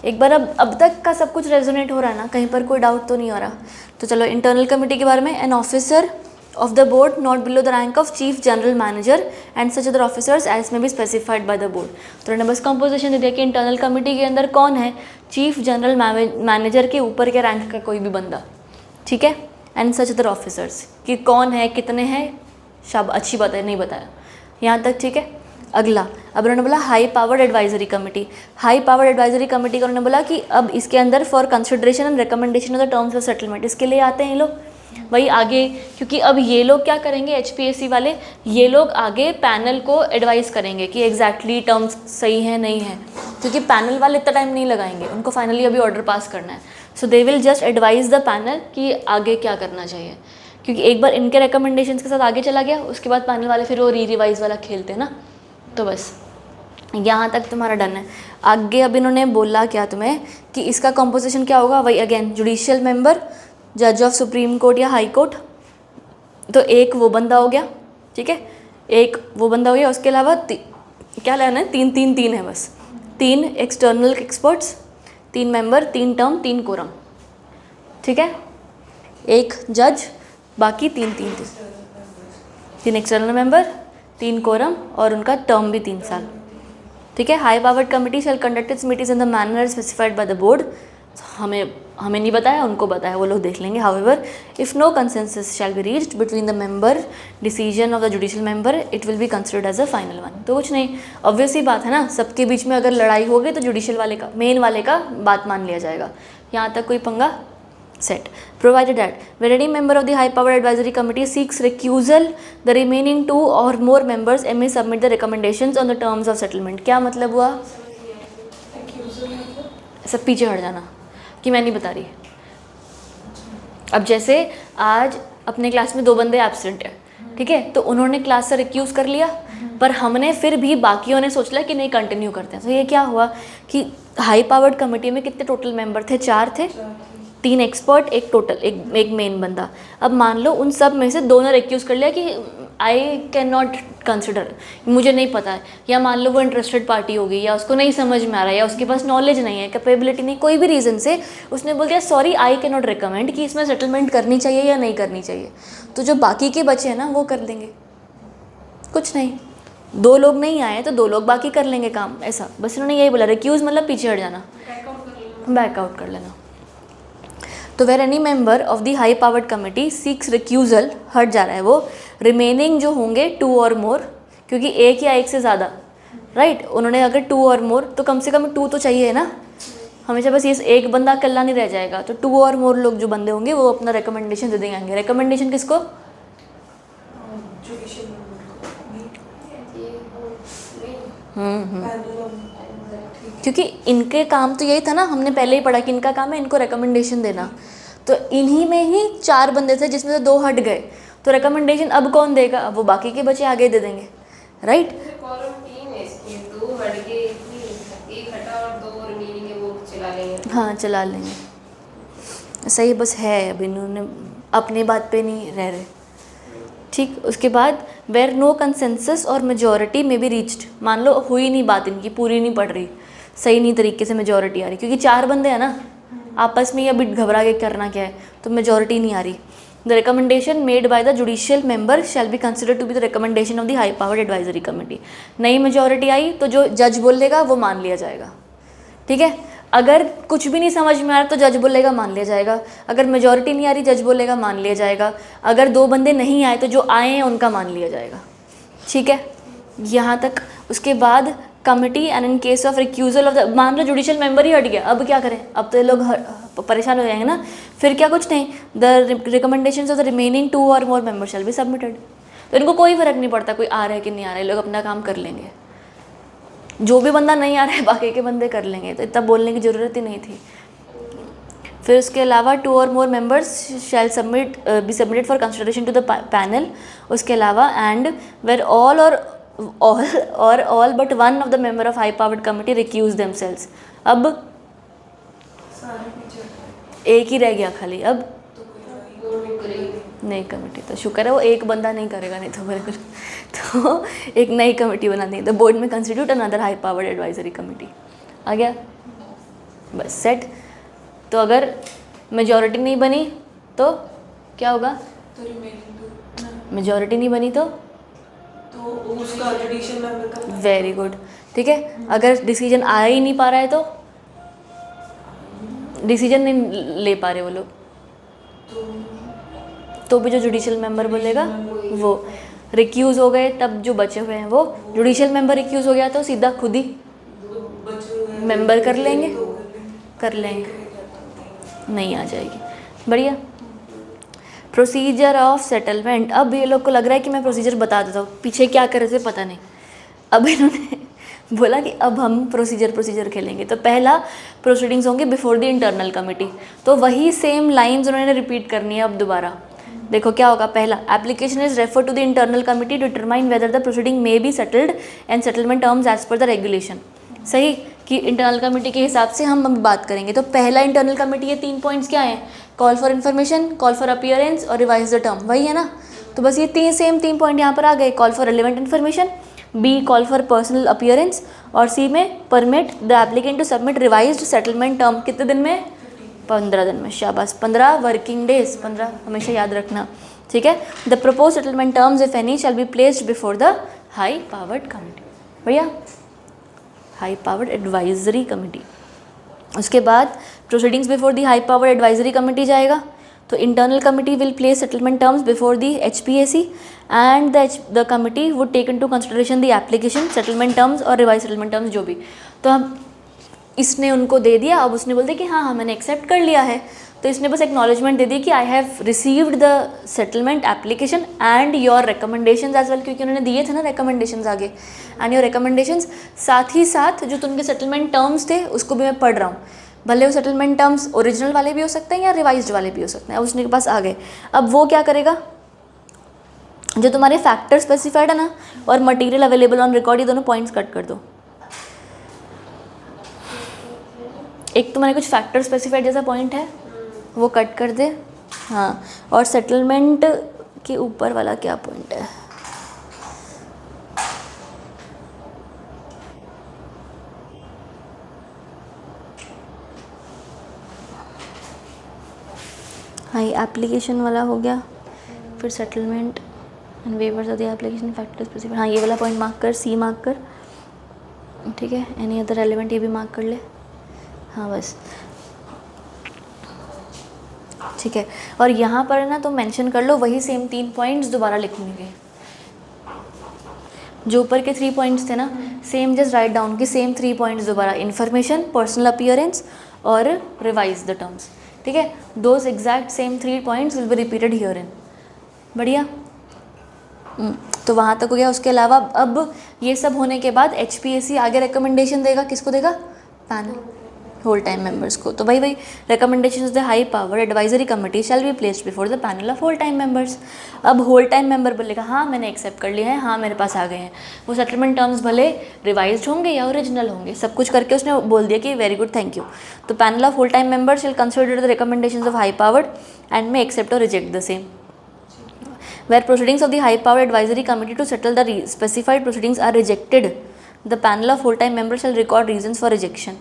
एक बार अब तक का सब कुछ रेजोनेट हो रहा है ना, कहीं पर कोई डाउट तो नहीं हो रहा। तो चलो इंटरनल कमेटी के बारे में, an officer of the board not below the rank of chief general manager and such other officers as may be specified by the board. तो उन्होंने बस कंपोजिशन दे दिया कि इंटरनल कमेटी के अंदर कौन है, चीफ जनरल मैनेजर के ऊपर के रैंक का कोई भी बंदा। ठीक है, एंड सच अदर ऑफिसर्स कि कौन है, कितने हैं, शाबाश, अच्छी बात है, नहीं बताया यहाँ तक। ठीक है, अगला अब उन्होंने बोला high powered advisory committee. High powered advisory committee का उन्होंने बोला कि अब इसके अंदर for consideration and recommendation of the terms of settlement, इसके लिए आते हैं ये लोग वही आगे, क्योंकि अब ये लोग क्या करेंगे, एचपीएससी वाले, ये लोग आगे पैनल को एडवाइस करेंगे कि एग्जैक्टली टर्म्स सही है नहीं है, क्योंकि पैनल वाले इतना टाइम नहीं लगाएंगे, उनको फाइनली अभी ऑर्डर पास करना है। So they will just advise the panel कि आगे क्या करना चाहिए, क्योंकि एक बार इनके रिकमेंडेशंस के साथ आगे चला गया, उसके बाद पैनल वाले फिर वो रिवाइज वाला खेलते हैं ना। तो बस यहाँ तक तुम्हारा डन है। आगे अब इन्होंने बोला क्या तुम्हें कि इसका कंपोजिशन क्या होगा, वही अगेन जुडिशियल मेंबर, जज ऑफ सुप्रीम कोर्ट या हाई कोर्ट, तो एक वो बंदा हो गया। ठीक है, एक वो बंदा हो गया, उसके अलावा क्या लेना है, 3 है बस, 3 external experts, 3 member, 3 term, 3 quorum. ठीक है, एक जज, बाकी 3 एक्सटर्नल मेंबर, 3 कोरम और उनका टर्म भी 3 साल। ठीक है, high powered committee shall conduct its meetings in the manner specified by the board. हमें नहीं बताया, उनको बताया, वो लोग देख लेंगे। However if no consensus shall be reached between the member decision of the judicial member, it will be considered as a final one. तो कुछ नहीं, ऑब्वियस ही बात है ना, सबके बीच में अगर लड़ाई हो गई तो जुडिशियल वाले का, मेन वाले का बात मान लिया जाएगा। यहाँ तक कोई पंगा set, provided that when any member of the high powered advisory committee seeks recusal, the remaining 2 or more members may submit the recommendations on the terms of settlement। क्या मतलब हुआ, सब पीछे हट जाना कि मैं नहीं बता रही। अब जैसे आज अपने क्लास में 2 बंदे एब्सेंट है, ठीक है, तो उन्होंने क्लास से रिक्यूज़ कर लिया, पर हमने फिर भी बाकियों ने सोच लिया कि नहीं कंटिन्यू करते हैं। तो ये क्या हुआ कि हाई पावर्ड कमेटी में कितने टोटल मेंबर थे, 4 थे, 3 एक्सपर्ट, एक टोटल, एक मेन बंदा। अब मान लो उन सब में से 2 ने रिक्यूज़ कर लिया कि आई कैन नॉट कंसिडर, मुझे नहीं पता है, या मान लो वो इंटरेस्टेड पार्टी होगी, या उसको नहीं समझ में आ रहा है, या उसके पास नॉलेज नहीं है, कैपेबिलिटी नहीं, कोई भी रीज़न से उसने बोल दिया sorry I can not recommend कि इसमें सेटलमेंट करनी चाहिए या नहीं करनी चाहिए। तो जो बाकी के बचे हैं ना वो कर देंगे, कुछ नहीं, 2 लोग नहीं आए तो 2 लोग बाकी कर लेंगे काम, ऐसा बस इन्होंने यही बोला। रिक्यूज़ मतलब पीछे हट जाना, बैकआउट कर लेना। तो where any member of the high powered committee seeks recusal, हट जा रहा है वो, रिमेनिंग जो होंगे 2 और मोर, क्योंकि एक या एक से ज़्यादा, राइट, उन्होंने अगर 2 और मोर तो कम से कम 2 तो चाहिए है ना हमेशा, बस ये एक बंदा अकेला नहीं रह जाएगा। तो 2 और मोर लोग जो बंदे होंगे वो अपना रिकमेंडेशन दे देंगे। रिकमेंडेशन किसको, क्योंकि इनके काम तो यही था ना, हमने पहले ही पढ़ा कि इनका काम है इनको रिकमेंडेशन देना। तो इन्हीं में ही 4 बंदे थे जिसमें से 2 हट गए, तो रिकमेंडेशन अब कौन देगा, अब वो बाकी के बचे आगे दे देंगे, राइट। हाँ चला लेंगे, सही, बस है अब इन्होंने अपनी बात पे नहीं रह रहे। ठीक, उसके बाद वेर नो कंसेंसस और मेजॉरिटी में भी रीच्ड, मान लो हुई नहीं बात, इनकी पूरी नहीं पड़ रही, सही नहीं तरीके से मेजॉरिटी आ रही, क्योंकि 4 बंदे हैं ना आपस में, अभी घबरा के करना क्या है, तो मेजॉरिटी नहीं आ रही। The recommendation made by the judicial member shall be considered to be the recommendation of the high powered advisory committee. नई मेजॉरिटी आई तो जो जज बोलेगा वो मान लिया जाएगा, ठीक है। अगर कुछ भी नहीं समझ में आ रहा तो जज बोलेगा मान लिया जाएगा, अगर मेजॉरिटी नहीं आ रही जज बोलेगा मान लिया जाएगा, अगर 2 बंदे नहीं आए तो जो आए हैं उनका मान लिया जाएगा, ठीक है, यहाँ तक। उसके बाद committee and in case of recusal of the, मान लो जुडिशियल मेंबर ही हट गया, अब क्या करें, अब तो ये लोग परेशान हो जाएंगे ना, फिर क्या, कुछ नहीं, the recommendations of the remaining 2 और मोर मेंबर शैल बी सबमिटेड। तो इनको कोई फ़र्क नहीं पड़ता कोई आ रहा है कि नहीं आ रहा है, लोग अपना काम कर लेंगे। जो भी बंदा नहीं आ रहा है बाकी के बंदे कर लेंगे, तो इतना बोलने की ज़रूरत ही नहीं थी। फिर उसके अलावा 2 और more members shall be submitted for consideration to the panel। उसके अलावा and where all but one of the member of high powered committee recuse themselves। अब सारे पीछे हटे। एक ही रह गया खाली, अब तो कोई नई कमेटी, तो शुक्र है वो एक बंदा नहीं करेगा, नहीं तो मेरे को तो एक नई कमेटी बना दी। The board may constitute another high powered advisory committee. आ गया, बस सेट। तो अगर मेजॉरिटी नहीं बनी तो क्या होगा? तो रिमेनिंग मेजॉरिटी नहीं बनी तो उसका जुडिशियल मेंबर का वेरी गुड, ठीक है। अगर डिसीजन आ ही नहीं पा रहा है तो डिसीजन नहीं ले पा रहे वो लोग, तो भी जो जुडिशियल मेंबर बोलेगा वो रिक्यूज़ हो गए, तब जो बचे हुए हैं वो जुडिशियल मेंबर रिक्यूज़ हो गया तो सीधा खुद ही मेंबर कर लेंगे, नहीं आ जाएगी। बढ़िया। Procedure of settlement. अब ये लोग को लग रहा है कि मैं प्रोसीजर बता देता हूँ, पीछे क्या कर रहे थे पता नहीं। अब इन्होंने बोला कि अब हम प्रोसीजर खेलेंगे। तो पहला प्रोसीडिंग्स होंगे बिफोर द इंटरनल कमेटी, तो वही सेम लाइंस उन्होंने रिपीट करनी है अब दोबारा। देखो क्या होगा, पहला application is refer to the internal committee to determine whether the proceeding may be settled and settlement terms as per the regulation. सही, कि इंटरनल कमेटी के हिसाब से हम बात करेंगे। तो पहला इंटरनल कमेटी ये 3 पॉइंट्स क्या हैं? Call for information, call for appearance और रिवाइज द टर्म, वही है ना। तो बस ये सेम 3 पॉइंट यहाँ पर आ गए। Call for relevant information, B call for personal appearance और सी में permit the applicant to submit revised settlement term. कितने दिन में? 15 दिन में। शाबाश, 15 वर्किंग डेज, 15 हमेशा याद रखना, ठीक है। The propose settlement terms if any shall be placed before the high powered committee. भैया, हाई पावर्ड एडवाइजरी कमेटी। उसके बाद proceedings before the high powered advisory committee जाएगा। तो internal committee will place settlement terms before the HPAC and the committee would take into consideration the application, settlement terms or revise settlement terms जो भी। तो हम इसने उनको दे दिया, अब उसने बोल दिया कि हाँ मैंने एक्सेप्ट कर लिया है। तो इसने बस एक्नॉलेजमेंट दे दी कि I have received the settlement application and your recommendations as well, क्योंकि उन्होंने दिए थे ना रिकमेंडेशंस आगे, एंड योर रिकमेंडेशंस। साथ ही साथ जो तुमके सेटलमेंट टर्म्स थे उसको भी मैं पढ़ रहा हूँ, भले वो सेटलमेंट टर्म्स ओरिजिनल वाले भी हो सकते हैं या रिवाइज्ड वाले भी हो सकते हैं। अब उसके पास आ गए। अब वो क्या करेगा, जो तुम्हारे फैक्टर स्पेसिफाइड है ना और मटेरियल अवेलेबल ऑन रिकॉर्ड, ये दोनों पॉइंट्स कट कर दो। एक तुम्हारे कुछ फैक्टर स्पेसिफाइड जैसा पॉइंट है वो कट कर दे, हाँ। और सेटलमेंट के ऊपर वाला क्या पॉइंट है? हाँ, ये एप्लीकेशन वाला हो गया, फिर settlement and weavers of the application factor specified. हाँ, ये वाला पॉइंट मार्क कर, सी मार्क कर, ठीक है। एनी अदर रेलेवेंट ये भी मार्क कर ले, हाँ बस, ठीक है। और यहाँ पर ना तो मेंशन कर लो वही सेम 3 पॉइंट्स दोबारा लिखेंगे जो ऊपर के 3 पॉइंट्स थे ना, सेम जस्ट राइट डाउन के सेम 3 पॉइंट्स दोबारा, इन्फॉर्मेशन, पर्सनल अपीयरेंस और रिवाइज द टर्म्स, ठीक है। Those exact same 3 points will be repeated here in. बढ़िया। तो वहाँ तक हो गया। उसके अलावा अब ये सब होने के बाद HPAC आगे रिकमेंडेशन देगा, किसको देगा? पैनल होल टाइम मेंबर्स को। तो भाई recommendation of the high power advisory committee shall be placed before the panel of whole time members. अब होल टाइम मेंबर बोलेगा हाँ मैंने एक्सेप्ट कर लिया है, हाँ मेरे पास आ गए हैं। वो सेटलमेंट टर्म्स भले रिवाइज्ड होंगे या ओरिजिनल होंगे, सब कुछ करके उसने बोल दिया कि वेरी गुड, थैंक यू। तो panel of whole time members shall consider the recommendations of high powered and may accept और reject the same. Where proceedings of the high power advisory committee to settle the specified proceedings are rejected, the panel of whole time members shall record reasons for rejection।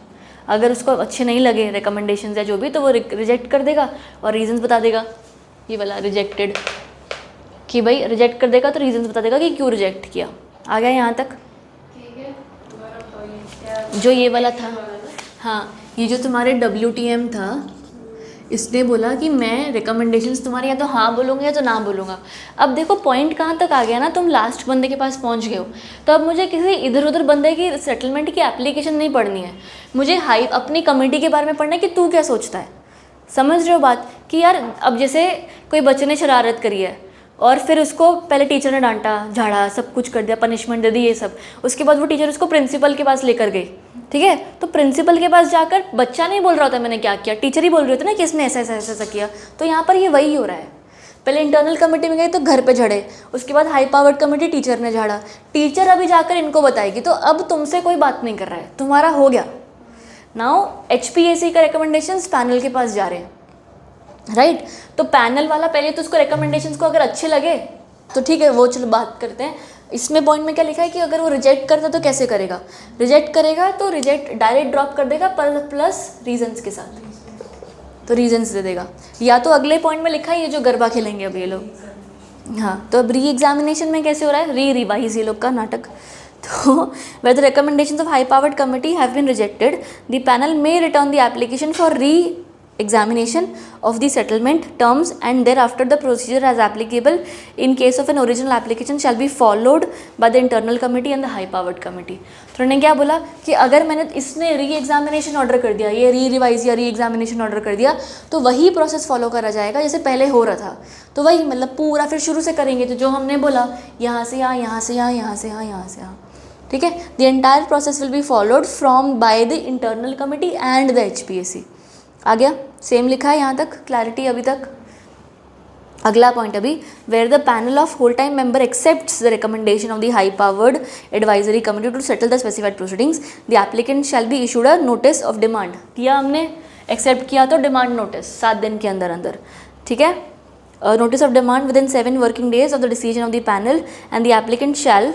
अगर उसको अच्छे नहीं लगे रिकमेंडेशंस या जो भी, तो वो रिजेक्ट कर देगा और रीजंस बता देगा। ये वाला रिजेक्टेड कि भाई रिजेक्ट कर देगा तो रीजंस बता देगा कि क्यों रिजेक्ट किया। आ गया यहाँ तक? जो ये वाला था, हाँ, ये जो तुम्हारे WTM था, इसने बोला कि मैं रिकमेंडेशंस तुम्हारे या तो हाँ बोलूँगा या तो ना बोलूँगा। अब देखो पॉइंट कहाँ तक आ गया ना, तुम लास्ट बंदे के पास पहुँच गए हो। तो अब मुझे किसी इधर उधर बंदे की सेटलमेंट की एप्लीकेशन नहीं पढ़नी है, मुझे अपनी कमेटी के बारे में पढ़ना है कि तू क्या सोचता है। समझ रहे हो बात? कि यार अब जैसे कोई बच्चे ने शरारत करी है और फिर उसको पहले टीचर ने डांटा झाड़ा सब कुछ कर दिया, पनिशमेंट दे दी ये सब, उसके बाद वो टीचर उसको प्रिंसिपल के पास लेकर गई, ठीक है। तो प्रिंसिपल के पास जाकर बच्चा नहीं बोल रहा होता मैंने क्या किया, टीचर ही बोल रहे होते ना कि इसने ऐसा ऐसा ऐसा किया। तो यहाँ पर ये वही हो रहा है, पहले इंटरनल कमेटी में गए तो घर पे झड़े, उसके बाद हाई पावर्ड कमेटी टीचर ने झाड़ा, टीचर अभी जाकर इनको बताएगी। तो अब तुमसे कोई बात नहीं कर रहा है, तुम्हारा हो गया। नाउ HPAC का रिकमेंडेशंस पैनल के पास जा रहे हैं, राइट। तो पैनल वाला पहले तो उसको रिकमेंडेशंस को अगर अच्छे लगे तो ठीक है, वो चलो बात करते हैं। इसमें पॉइंट में क्या लिखा है कि अगर वो रिजेक्ट करता तो कैसे करेगा, रिजेक्ट करेगा तो रिजेक्ट डायरेक्ट ड्रॉप कर देगा प्लस रीजंस के साथ, तो रीजंस दे देगा। या तो अगले पॉइंट में लिखा है ये जो गरबा खेलेंगे अब ये लोग, हाँ। तो अब री एग्जामिनेशन में कैसे हो रहा है, रिवाइज ये लोग का नाटक। तो where the recommendations of high powered committee have been rejected, the panel may return the application for re-examination of the settlement terms and thereafter the procedure as applicable in case of an original application shall be followed by the internal committee and the high powered committee। तो उन्होंने क्या बोला कि अगर मैंने इसने री-एग्जामिनेशन ऑर्डर कर दिया, ये री-रिवाइज या री-एग्जामिनेशन ऑर्डर कर दिया, तो वही प्रोसेस फॉलो करा जाएगा जैसे पहले हो रहा था। तो वही मतलब पूरा फिर शुरू से करेंगे, तो जो हमने बोला यहाँ से यहाँ, यहाँ से यहाँ, यहाँ से यहाँ, यहाँ से यहाँ, ठीक है। The entire process will be followed from by the internal committee and the HPAC। आ गया, सेम लिखा है यहाँ तक, क्लैरिटी अभी तक। अगला पॉइंट अभी, where the panel of whole time member accepts the recommendation of the high powered advisory committee to settle the specified proceedings, the applicant shall be issued a notice of demand. किया हमने, एक्सेप्ट किया तो डिमांड नोटिस 7 दिन के अंदर अंदर, ठीक है। Notice of demand within 7 working days of the decision of the panel and the applicant shall,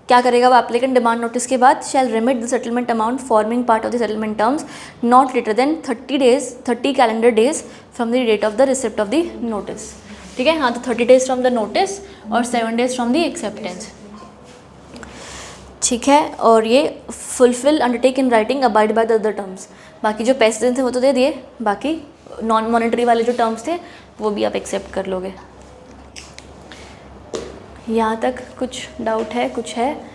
क्या करेगा वो एप्लीकेंट डिमांड नोटिस के बाद, shall remit the settlement amount forming part of the settlement terms not later than 30 calendar days from the date of the receipt of the notice, ठीक है। हाँ, तो 30 डेज फ्रॉम द नोटिस और 7 डेज फ्रॉम द एक्सेप्टेंस, ठीक है। और ये fulfil undertake in writing abide by the other terms. बाकी जो पैसे थे वो तो दे दिए, बाकी नॉन मॉनेटरी वाले जो टर्म्स थे वो भी आप एक्सेप्ट कर लोगे। यहाँ तक कुछ डाउट है, कुछ है?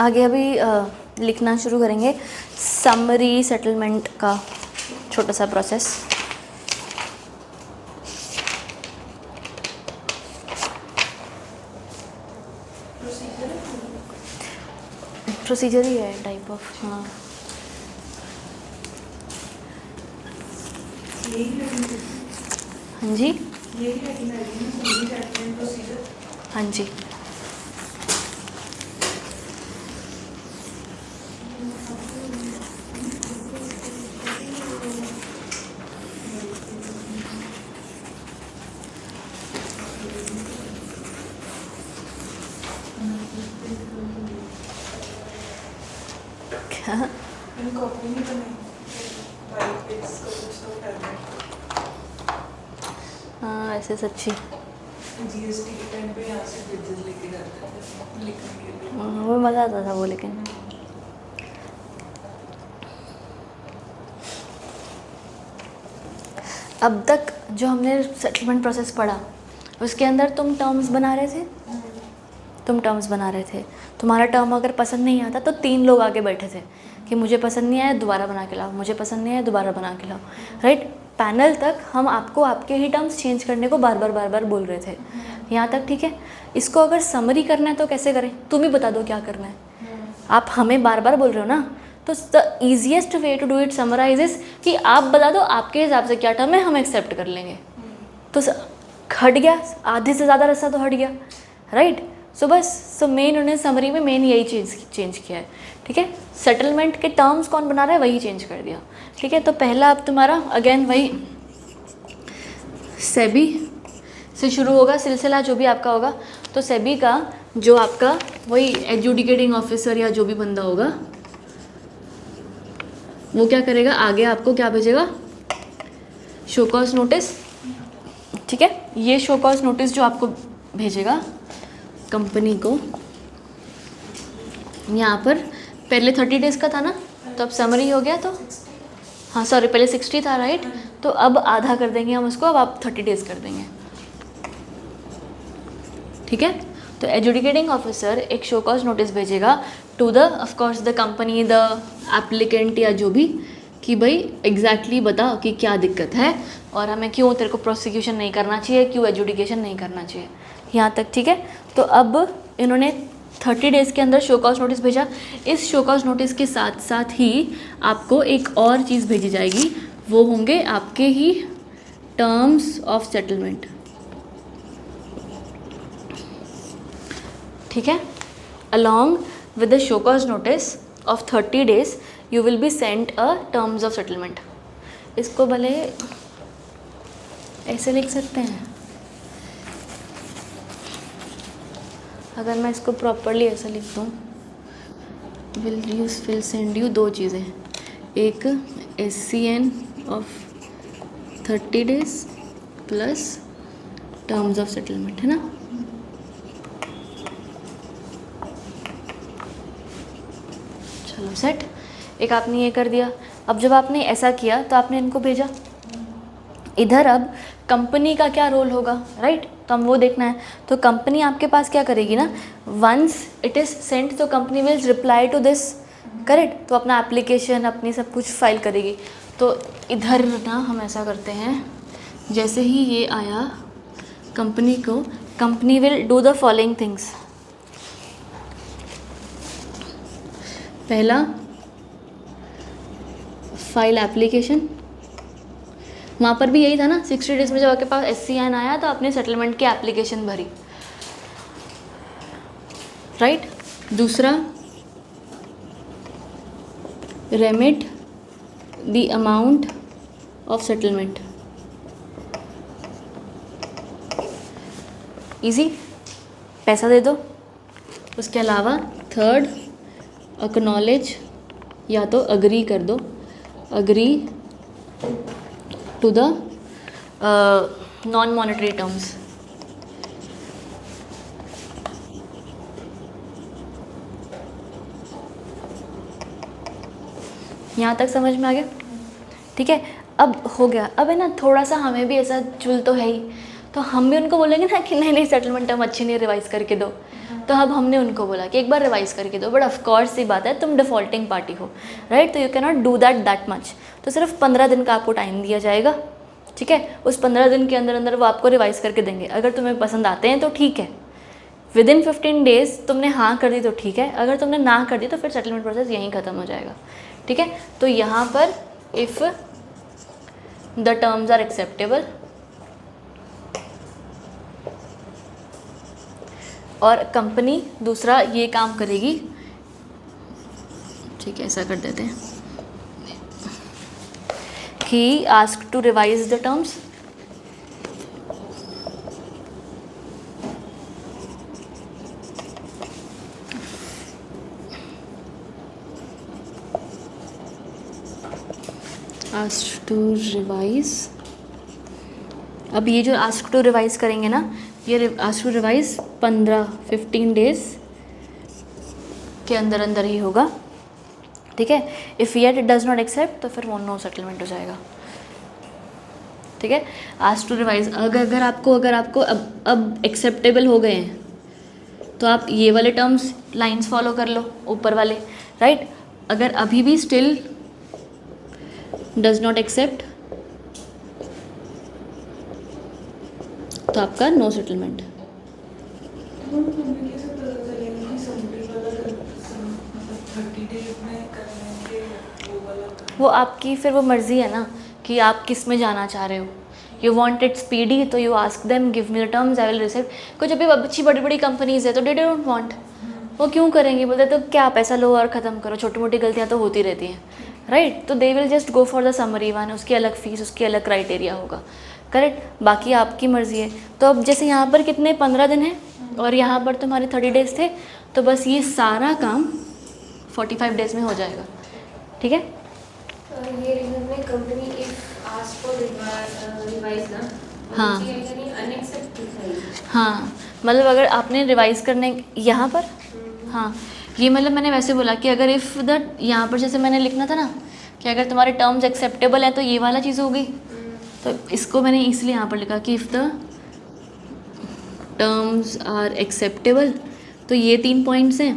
आगे अभी लिखना शुरू करेंगे समरी सेटलमेंट का छोटा सा प्रोसेस। प्रोसीजर ही है टाइप ऑफ, हाँ। हाँ जी, हाँ जी। हाँ ऐसे सच्ची GST के टाइम पे यहाँ से पेजेस लेके जाते हैं लिखने के लिए, वो मज़ा आता था वो। लेकिन अब तक जो हमने सेटलमेंट प्रोसेस पढ़ा उसके अंदर तुम टर्म्स बना रहे थे, तुम्हारा टर्म अगर पसंद नहीं आता तो 3 लोग आगे बैठे थे कि मुझे पसंद नहीं आया दोबारा बना के लाओ, मुझे पसंद नहीं आया दोबारा बना के लाओ, राइट। पैनल तक हम आपको आपके ही टर्म्स चेंज करने को बार बार बोल रहे थे, यहाँ तक ठीक है। इसको अगर समरी करना है तो कैसे करें, तुम ही बता दो क्या करना है। आप हमें बार बार बोल रहे हो ना, तो the easiest way to do it summarise is कि आप बता दो आपके हिसाब से क्या टर्म है, हम एक्सेप्ट कर लेंगे। तो हट गया, आधे से ज़्यादा रास्ता तो हट गया, राइट। सो बस मेन उन्होंने समरी में मेन यही चेंज किया है, ठीक है। सेटलमेंट के टर्म्स कौन बना रहा है वही चेंज कर दिया, ठीक है। तो पहला अब तुम्हारा अगेन वही सेबी से शुरू होगा सिलसिला जो भी आपका होगा। तो सेबी का जो आपका वही एडजुडिकेटिंग ऑफिसर या जो भी बंदा होगा वो क्या करेगा, आगे आपको क्या भेजेगा, शो कॉज नोटिस। ठीक है, ये शो कॉज नोटिस जो आपको भेजेगा कंपनी को, यहाँ पर पहले 30 डेज़ का था ना, तो अब समरी हो गया, तो हाँ सॉरी पहले 60 था राइट, तो अब आधा कर देंगे हम उसको, अब आप 30 डेज़ कर देंगे। ठीक है, तो एजुडिकेटिंग ऑफिसर एक शो कॉज नोटिस भेजेगा to the of course the company, the applicant या जो भी, कि भाई एग्जैक्टली बता कि क्या दिक्कत है और हमें क्यों तेरे को प्रोसिक्यूशन नहीं करना चाहिए, क्यों एजुडिकेशन नहीं करना चाहिए, यहाँ तक। ठीक है, तो अब इन्होंने 30 डेज़ के अंदर शो कॉज नोटिस भेजा। इस शो कॉज नोटिस के साथ साथ ही आपको एक और चीज़ भेजी जाएगी, वो होंगे आपके ही टर्म्स ऑफ सेटलमेंट। ठीक है, along with the show cause notice of 30 days you will be sent a terms of settlement। इसको भले ऐसे लिख सकते हैं, अगर मैं इसको प्रॉपरली ऐसे लिख दूँ, विल सेंड यू दो चीज़ें, एक SCN of 30 days plus terms of settlement, है ना। चलो सेट, एक आपने ये कर दिया। अब जब आपने ऐसा किया तो आपने इनको भेजा इधर, अब कंपनी का क्या रोल होगा, राइट, तो हम वो देखना है। तो कंपनी आपके पास क्या करेगी ना, वंस इट इज़ सेंट तो company will reply to this, correct, तो अपना एप्लीकेशन अपनी सब कुछ फाइल करेगी। तो इधर ना हम ऐसा करते हैं, जैसे ही ये आया कंपनी को, company will do the following things. पहला, फाइल एप्लीकेशन, वहाँ पर भी यही था ना, 60 डेज़ में जब आपके पास SCN आया तो आपने सेटलमेंट की एप्लीकेशन भरी, राइट। दूसरा, remit the amount of settlement, easy, पैसा दे दो। उसके अलावा थर्ड, एक्नॉलेज या तो अग्री कर दो, agree to the non monetary terms. यहाँ तक समझ में आ गया? ठीक है, अब हो गया। अब है ना थोड़ा सा हमें भी ऐसा चुल तो है ही, तो हम भी उनको बोलेंगे ना कि नहीं नहीं सेटलमेंट टर्म अच्छी नहीं, रिवाइज़ करके दो। तो अब हमने उनको बोला कि एक बार रिवाइज़ करके दो, बट ऑफ कोर्स ये बात है तुम डिफ़ॉल्टिंग पार्टी हो, राइट, तो you can not do that much. तो सिर्फ 15 दिन का आपको टाइम दिया जाएगा। ठीक है, उस 15 दिन के अंदर अंदर वो आपको रिवाइज़ करके देंगे। अगर तुम्हें पसंद आते हैं तो ठीक है, विदिन 15 डेज़ तुमने हाँ कर दी तो ठीक है, अगर तुमने ना कर दी तो फिर सेटलमेंट प्रोसेस यहीं ख़त्म हो जाएगा। ठीक है, तो यहाँ पर if the terms are acceptable, और कंपनी दूसरा ये काम करेगी, ठीक है ऐसा कर देते हैं कि ask to revise the terms, ask to revise. अब ये जो आस्क टू रिवाइज करेंगे ना, ये आस्क टू रिवाइज 15 डेज़ के अंदर अंदर ही होगा। ठीक है, if yet it does not accept तो फिर वो नो सेटलमेंट हो जाएगा। ठीक है, आस्क टू रिवाइज अगर आपको अब एक्सेप्टेबल हो गए हैं तो आप ये वाले टर्म्स लाइंस फॉलो कर लो ऊपर वाले, राइट। अगर अभी भी स्टिल डज नॉट एक्सेप्ट तो आपका नो सेटलमेंट। वो आपकी फिर वो मर्ज़ी है ना कि आप किस में जाना चाह रहे हो। यू वांट इट स्पीडी तो you ask them give me the terms I will receive. कुछ अभी अच्छी बड़ी बड़ी कंपनीज है तो दे डोंट वांट, वो क्यों करेंगे, बोलते तो क्या पैसा लो और ख़त्म करो, छोटी मोटी गलतियाँ तो होती रहती हैं, राइट। तो दे will just go for the summary one, उसकी अलग फीस, उसकी अलग क्राइटेरिया होगा। करेक्ट, बाकी आपकी मर्ज़ी है। तो अब जैसे यहाँ पर कितने 15 दिन हैं और यहाँ पर तुम्हारे 30 डेज़ थे, तो बस ये सारा काम 45 डेज़ में हो जाएगा, ठीक है। ये रीजन में company if ask for revise ना, हाँ। अनएक्सेप्टेबल। हाँ, मतलब अगर आपने रिवाइज़ करने यहाँ पर, हाँ ये मतलब मैंने वैसे बोला कि अगर इफ़ द यहाँ पर जैसे मैंने लिखना था ना कि अगर तुम्हारे टर्म्स एक्सेप्टेबल हैं तो ये वाला चीज़ होगी, तो इसको मैंने इसलिए यहाँ पर लिखा कि if the terms are acceptable, तो ये 3 पॉइंट्स हैं।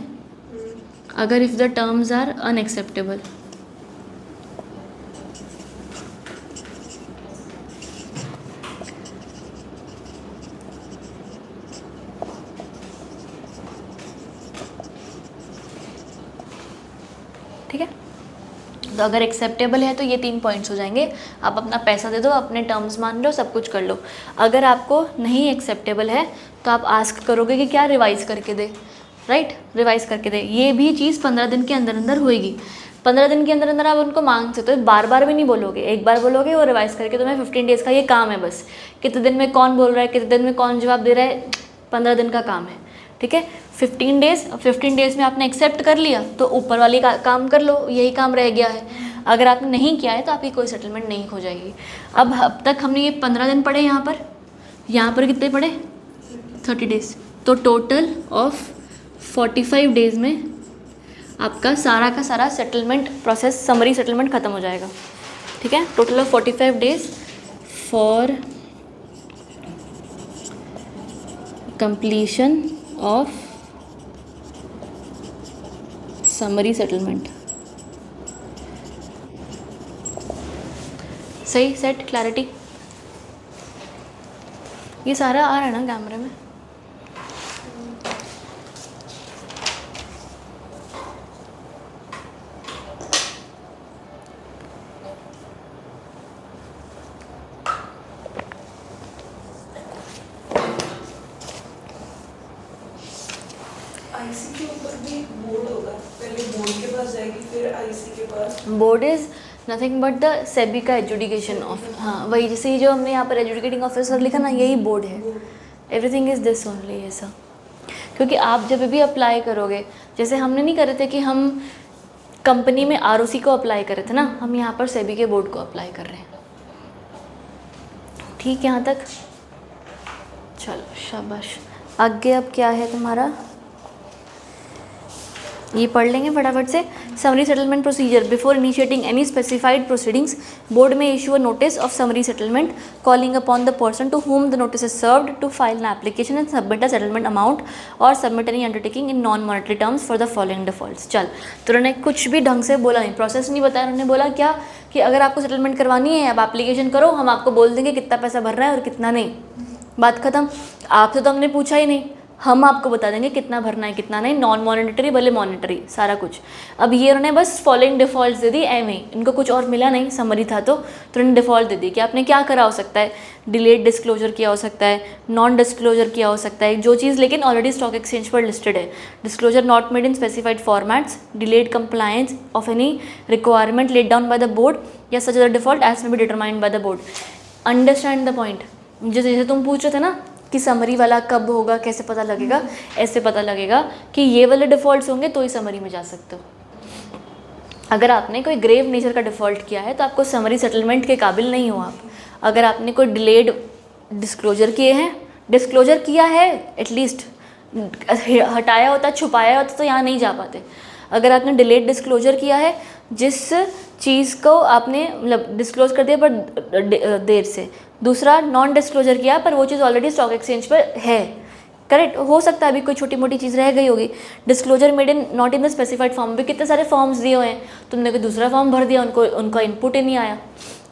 अगर if the terms are unacceptable, ठीक है। तो अगर एक्सेप्टेबल है तो ये 3 पॉइंट्स हो जाएंगे, आप अपना पैसा दे दो, अपने टर्म्स मान लो, सब कुछ कर लो। अगर आपको नहीं एक्सेप्टेबल है तो आप आस्क करोगे कि क्या रिवाइज़ करके दे, राइट, रिवाइज़ करके दे। ये भी चीज़ 15 दिन के अंदर अंदर होएगी। 15 दिन के अंदर अंदर आप उनको मांग सकते हो, बार बार भी नहीं बोलोगे, एक बार बोलोगे वो रिवाइज़ करके तुम्हें 15 डेज़ का ये काम है बस। कितने दिन में कौन बोल रहा है, कितने दिन में कौन जवाब दे रहा है, 15 दिन का काम है, ठीक है। 15 डेज़, 15 डेज़ में आपने एक्सेप्ट कर लिया तो ऊपर वाली काम कर लो, यही काम रह गया है। अगर आपने नहीं किया है तो आपकी कोई सेटलमेंट नहीं हो जाएगी। अब तक हमने ये 15 दिन पढ़े, यहाँ पर कितने पढ़े, 30 डेज़। तो टोटल ऑफ 45 डेज़ में आपका सारा का सारा सेटलमेंट प्रोसेस, समरी सेटलमेंट ख़त्म हो जाएगा, ठीक है। Total of 45 days for completion of summary settlement. सही, सेट, क्लैरिटी, ये सारा आ रहा है ना कैमरे में। आईसी के ऊपर भी बोर्ड होगा, पहले बोर्ड के पास जाएगी फिर आईसी के पास। Board is nothing but the SEBI का एजुकेशन ऑफ, हाँ वही, जैसे ये जो हमने यहाँ पर एजुकेटिंग ऑफिसर लिखा ना, यही बोर्ड है। एवरीथिंग इज़ दिस ओनली, ऐसा। क्योंकि आप जब भी अप्लाई करोगे, जैसे हमने नहीं कर रहे थे कि हम कंपनी में आरओसी को अप्लाई कर रहे थे ना, हम यहाँ पर सेबी के बोर्ड को अप्लाई कर रहे हैं, ठीक, यहाँ तक। चलो शाबाश। आगे अब क्या है तुम्हारा, ये पढ़ लेंगे फटाफट से। Summary settlement procedure, before initiating any specified proceedings board may issue a notice of summary settlement calling upon the person to whom the notice is served to file an application and submit a settlement amount or submit any undertaking in non monetary terms for the following defaults। चल, तो उन्होंने कुछ भी ढंग से बोला नहीं, प्रोसेस नहीं बताया। उन्होंने बोला क्या कि अगर आपको सेटलमेंट करवानी है, अब एप्लीकेशन करो, हम आपको बोल देंगे कितना पैसा भरना है और कितना नहीं, बात खत्म। आपसे तो हमने पूछा ही नहीं, हम आपको बता देंगे कितना भरना है कितना नहीं, नॉन मॉनिटरी भले मॉनिटरी, सारा कुछ। अब ये उन्होंने बस फॉलोइंग डिफ़ॉल्ट दे दी, एम ए, इनको कुछ और मिला नहीं, समरी था तो उन्होंने डिफ़ॉल्ट दे दी कि आपने क्या करा हो सकता है, डिलेड डिस्क्लोजर किया हो सकता है, नॉन डिस्क्लोजर किया हो सकता है, जो चीज़ लेकिन ऑलरेडी स्टॉक एक्सचेंज पर लिस्टेड है, disclosure not made in specified formats, delayed compliance of any requirement laid down by the board या such the default as may be determined by the board. Understand the point. जैसे तुम पूछ रहे थे ना कि समरी वाला कब होगा, कैसे पता लगेगा, ऐसे पता लगेगा कि ये वाले डिफ़ॉल्ट्स होंगे तो ही समरी में जा सकते हो। अगर आपने कोई ग्रेव नेचर का डिफ़ॉल्ट किया है तो आपको समरी सेटलमेंट के काबिल नहीं हो आप। अगर आपने कोई डिलेड डिस्क्लोजर किए हैं, डिस्क्लोजर किया है एटलीस्ट, हटाया होता, छुपाया होता तो यहाँ नहीं जा पाते। अगर आपने डिलेड डिस्क्लोजर किया है, जिस चीज़ को आपने मतलब डिस्क्लोज कर दिया पर देर से, दूसरा नॉन डिस्क्लोजर किया पर वो चीज़ ऑलरेडी स्टॉक एक्सचेंज पर है, करेक्ट, हो सकता है अभी कोई छोटी मोटी चीज़ रह गई होगी। Disclosure made in not in the specified form, भी कितने सारे फॉर्म्स दिए हुए हैं, तुमने कोई दूसरा फॉर्म भर दिया, उनका इनपुट ही नहीं आया,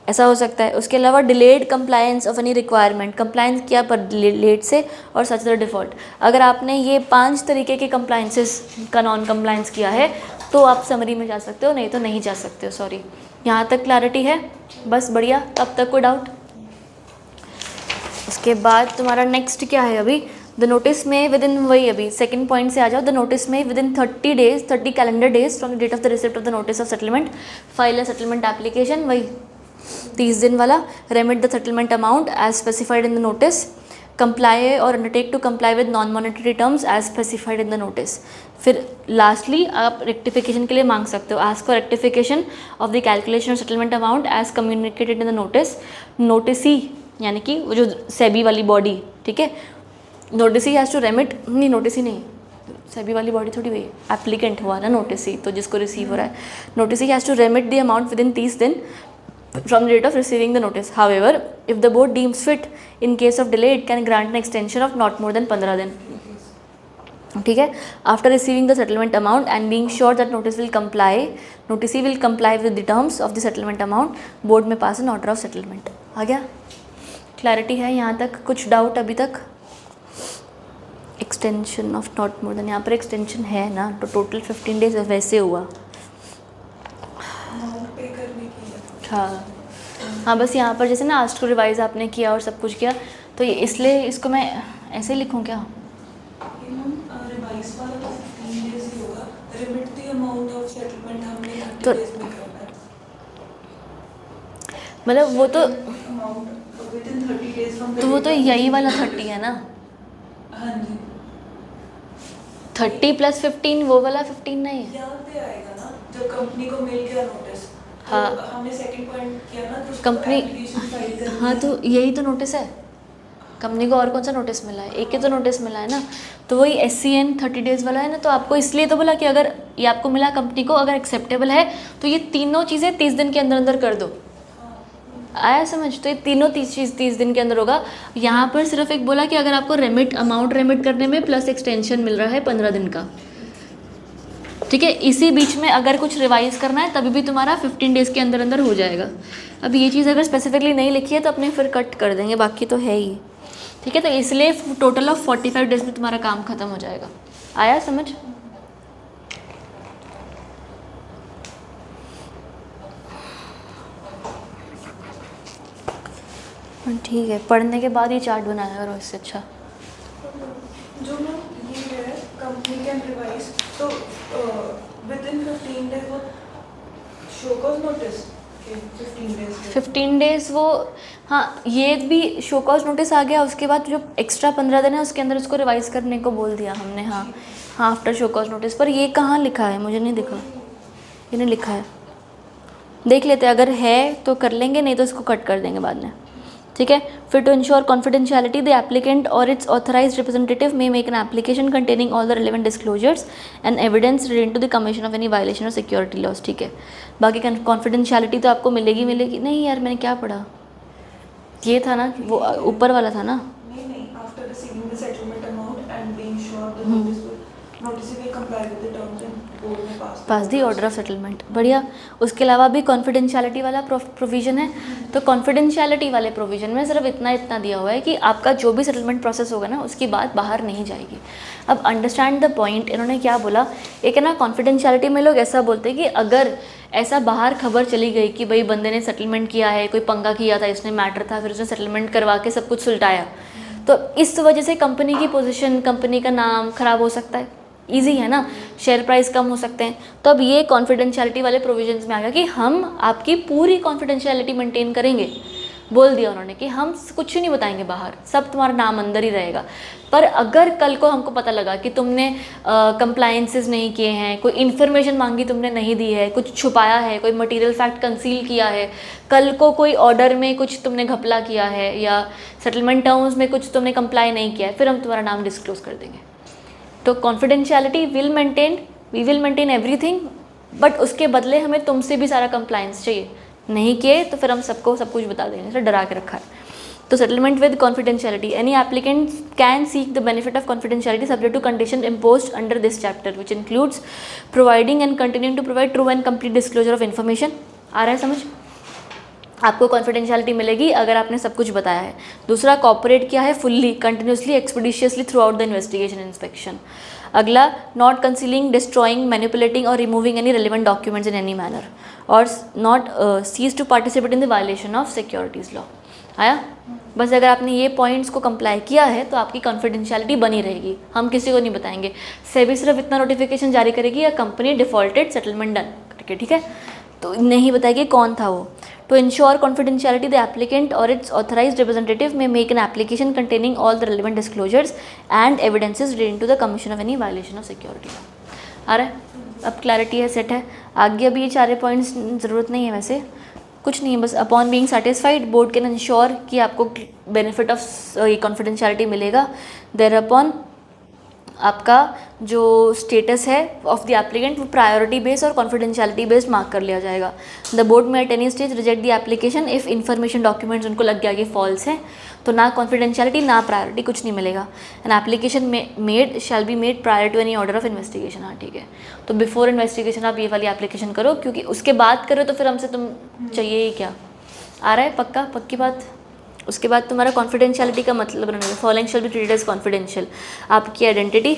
ऐसा हो सकता है। उसके अलावा delayed compliance of any requirement, compliance किया पर लेट से और सच द डिफ़ॉल्ट। अगर आपने ये 5 तरीके के कंप्लायंसेस का नॉन कंप्लायंस किया है तो आप समरी में जा सकते हो, नहीं तो नहीं जा सकते हो। सॉरी, यहाँ तक क्लैरिटी है? बस बढ़िया, तब तक कोई डाउट? उसके बाद तुम्हारा नेक्स्ट क्या है अभी, the notice may within, वही अभी सेकंड पॉइंट से आ जाओ। The notice may within 30 days, 30 calendar days from the date of the receipt of the notice of settlement file a settlement application. वही 30 दिन वाला, remit the settlement amount as specified in the notice, comply और undertake to comply with non monetary terms as specified in the notice. फिर लास्टली आप रेक्टिफिकेशन के लिए मांग सकते हो, ask for rectification of the calculation of settlement amount as communicated in the notice. Noticee यानी कि वो जो सेबी वाली बॉडी, ठीक है, नोटिसी हैज़ टू रेमिट, नहीं नोटिसी नहीं, सेबी वाली बॉडी थोड़ी वही एप्लीकेंट हुआ ना नोटिसी, तो जिसको रिसीव हो रहा है, noticee has to remit the amount within 30 दिन from the date of receiving the notice. However, if the board deems fit, in case of delay, it can grant an extension of not more than 15 दिन, ठीक है। After receiving the settlement amount and being sure that notice will comply with the terms of the settlement amount, board में pass an order of settlement। आ गया, क्लैरिटी है यहाँ तक? कुछ डाउट अभी तक? Extension of not more than, यहाँ पर एक्सटेंशन है ना, तो टोटल 15 डेज वैसे हुआ। हाँ हाँ, बस यहाँ पर जैसे ना आस्ट टू रिवाइज आपने किया और सब कुछ किया, तो ये इसलिए इसको मैं ऐसे लिखूँ क्या? रिवाइज वाला तो 15 डेज ही होगा, remit the amount of settlement हमने 30 तो डेज में करना है, मतलब वो तो amount within 30 days from, तो वो तो यही वाला 30 है ना, हाँ जी, 30 + 15, वो वाला 15 नहीं है। यहाँ पे आएगा ना जब कंपनी को मिल गया नोटिस, हाँ, तो हमने सेकंड पॉइंट किया ना, तो कंपनी, एप्लीकेशन फाइल करनी हाँ है। तो यही तो नोटिस है, कंपनी को और कौन सा नोटिस मिला है? एक ही तो नोटिस मिला है ना, तो वही SCN 30 डेज़ वाला है ना। तो आपको इसलिए तो बोला कि अगर ये आपको मिला कंपनी को, अगर एक्सेप्टेबल है तो ये तीनों चीज़ें 30 दिन के अंदर अंदर कर दो। आया समझ? तो ये तीनों 30 दिन के अंदर होगा। यहाँ पर सिर्फ एक बोला कि अगर आपको अमाउंट रेमिट करने में प्लस एक्सटेंशन मिल रहा है 15 दिन का, ठीक है, इसी बीच में अगर कुछ रिवाइज करना है तभी भी तुम्हारा 15 डेज़ के अंदर अंदर हो जाएगा। अब ये चीज़ अगर स्पेसिफिकली नहीं लिखी है तो अपने फिर कट कर देंगे, बाकी तो है ही, ठीक है। तो इसलिए टोटल ऑफ 45 डेज़ में तुम्हारा काम ख़त्म हो जाएगा। आया समझ? ठीक है, पढ़ने के बाद ही चार्ट बनाया करो, इससे अच्छा। जो ना ये है कंपनी कैन रिवाइज, तो विद इन 15 डेज वो शो कॉज नोटिस के 15 डेज़ वो, हाँ ये भी शो कॉज नोटिस आ गया। उसके बाद जो एक्स्ट्रा 15 दिन है उसके अंदर उसको रिवाइज करने को बोल दिया हमने। हाँ हाँ, आफ्टर शो कॉज नोटिस। पर ये कहाँ लिखा है? मुझे नहीं दिखा, ये नहीं लिखा है। देख लेते, अगर है तो कर लेंगे, नहीं तो इसको कट कर देंगे बाद में, ठीक है। फिर to ensure confidentiality the applicant और its authorised representative may make an application containing all the relevant disclosures and evidence relating to the commission of any violation of security laws, ठीक है। बाकी कॉन्फिडेंशियलिटी तो आपको मिलेगी नहीं यार, मैंने क्या पढ़ा? ये था ना, वो ऊपर वाला था ना। नहीं, after receiving the settlement amount and being sure the notice will comply with the terms and board में पास द ऑर्डर ऑफ सेटलमेंट, बढ़िया। उसके अलावा भी कॉन्फिडेंशियलिटी वाला प्रोविज़न है। तो कॉन्फिडेंशियलिटी वाले प्रोविज़न में सिर्फ इतना दिया हुआ है कि आपका जो भी सेटलमेंट प्रोसेस होगा ना, उसकी बात बाहर नहीं जाएगी। अब अंडरस्टैंड द पॉइंट, इन्होंने क्या बोला, एक है ना कॉन्फिडेंशियलिटी में लोग ऐसा बोलते हैं कि अगर ऐसा बाहर खबर चली गई कि भाई बंदे ने सेटलमेंट किया है, कोई पंगा किया था, इसने मैटर था, फिर उसने सेटलमेंट करवा के सब कुछ सुलटाया, तो इस वजह से कंपनी की पोजीशन, कंपनी का नाम ख़राब हो सकता है। ईजी है ना, शेयर प्राइस कम हो सकते हैं। तो अब ये कॉन्फिडेंशियलिटी वाले प्रोविजंस में आ गया कि हम आपकी पूरी कॉन्फिडेंशियलिटी मेंटेन करेंगे। बोल दिया उन्होंने कि हम कुछ नहीं बताएंगे बाहर, सब तुम्हारा नाम अंदर ही रहेगा। पर अगर कल को हमको पता लगा कि तुमने कंप्लायंसेस नहीं किए हैं, कोई इन्फॉर्मेशन मांगी तुमने नहीं दी है, कुछ छुपाया है, कोई मटेरियल फैक्ट कंसील किया है, कल को कोई ऑर्डर में कुछ तुमने घपला किया है या सेटलमेंट टर्म्स में कुछ तुमने कंप्लाई नहीं किया है, फिर हम तुम्हारा नाम डिस्क्लोज कर देंगे। तो confidentiality we will maintain everything, but उसके बदले हमें तुमसे भी सारा कंप्लायंस चाहिए। नहीं किए तो फिर हम सबको सब कुछ बता देंगे, फिर डरा के रखा है। तो settlement with confidentiality, any applicant can seek the benefit of confidentiality subject to condition imposed under this chapter which includes providing and continuing to provide true and complete disclosure of information. आ रहा है समझ? आपको कॉन्फिडेंशियलिटी मिलेगी अगर आपने सब कुछ बताया है। दूसरा, कॉपरेट किया है fully, continuously, expeditiously throughout the investigation inspection. अगला, नॉट कंसीलिंग, डिस्ट्रॉइंग, मैनिपुलेटिंग और removing any relevant documents in any manner और not cease to participate in the violation of securities law. आया? बस अगर आपने ये पॉइंट्स को कंप्लाई किया है तो आपकी कॉन्फिडेंशियलिटी बनी रहेगी, हम किसी को नहीं बताएंगे। सेबी सिर्फ इतना नोटिफिकेशन जारी करेगी या कंपनी डिफॉल्टेड सेटलमेंट डन करके, ठीक है, तो नहीं बताएगी कौन था वो। To ensure confidentiality, the applicant or its authorized representative may make an application containing all the relevant disclosures and evidences relating to the commission of any violation of security law. आ रहा है? अब क्लैरिटी है, सेट है. आगे अभी ये 4 पॉइंट्स ज़रूरत नहीं है, वैसे कुछ नहीं है, बस upon being satisfied board can ensure कि आपको बेनिफिट ऑफ कॉन्फिडेंशियलिटी मिलेगा. देयर अपॉन आपका जो स्टेटस है ऑफ द एप्लीकेंट वो प्रायोरिटी बेस्ड और कॉन्फिडेंशियलिटी बेस्ड मार्क कर लिया जाएगा. द बोर्ड में at any stage reject the application if information documents उनको लग गया कि फॉल्स है, तो ना कॉन्फिडेंशियलिटी ना प्रायोरिटी कुछ नहीं मिलेगा. An application made shall be made prior to any order of investigation. हाँ ठीक है, तो बिफोर इन्वेस्टिगेशन आप ये वाली एप्लीकेशन करो, क्योंकि उसके बाद करो तो फिर हमसे तुम चाहिए ही क्या. आ रहा है? पक्का पक्की बात. उसके बाद तुम्हारा कॉन्फिडेंशियलिटी का मतलब रहेगा following shall be treated as confidential. आपकी आइडेंटिटी,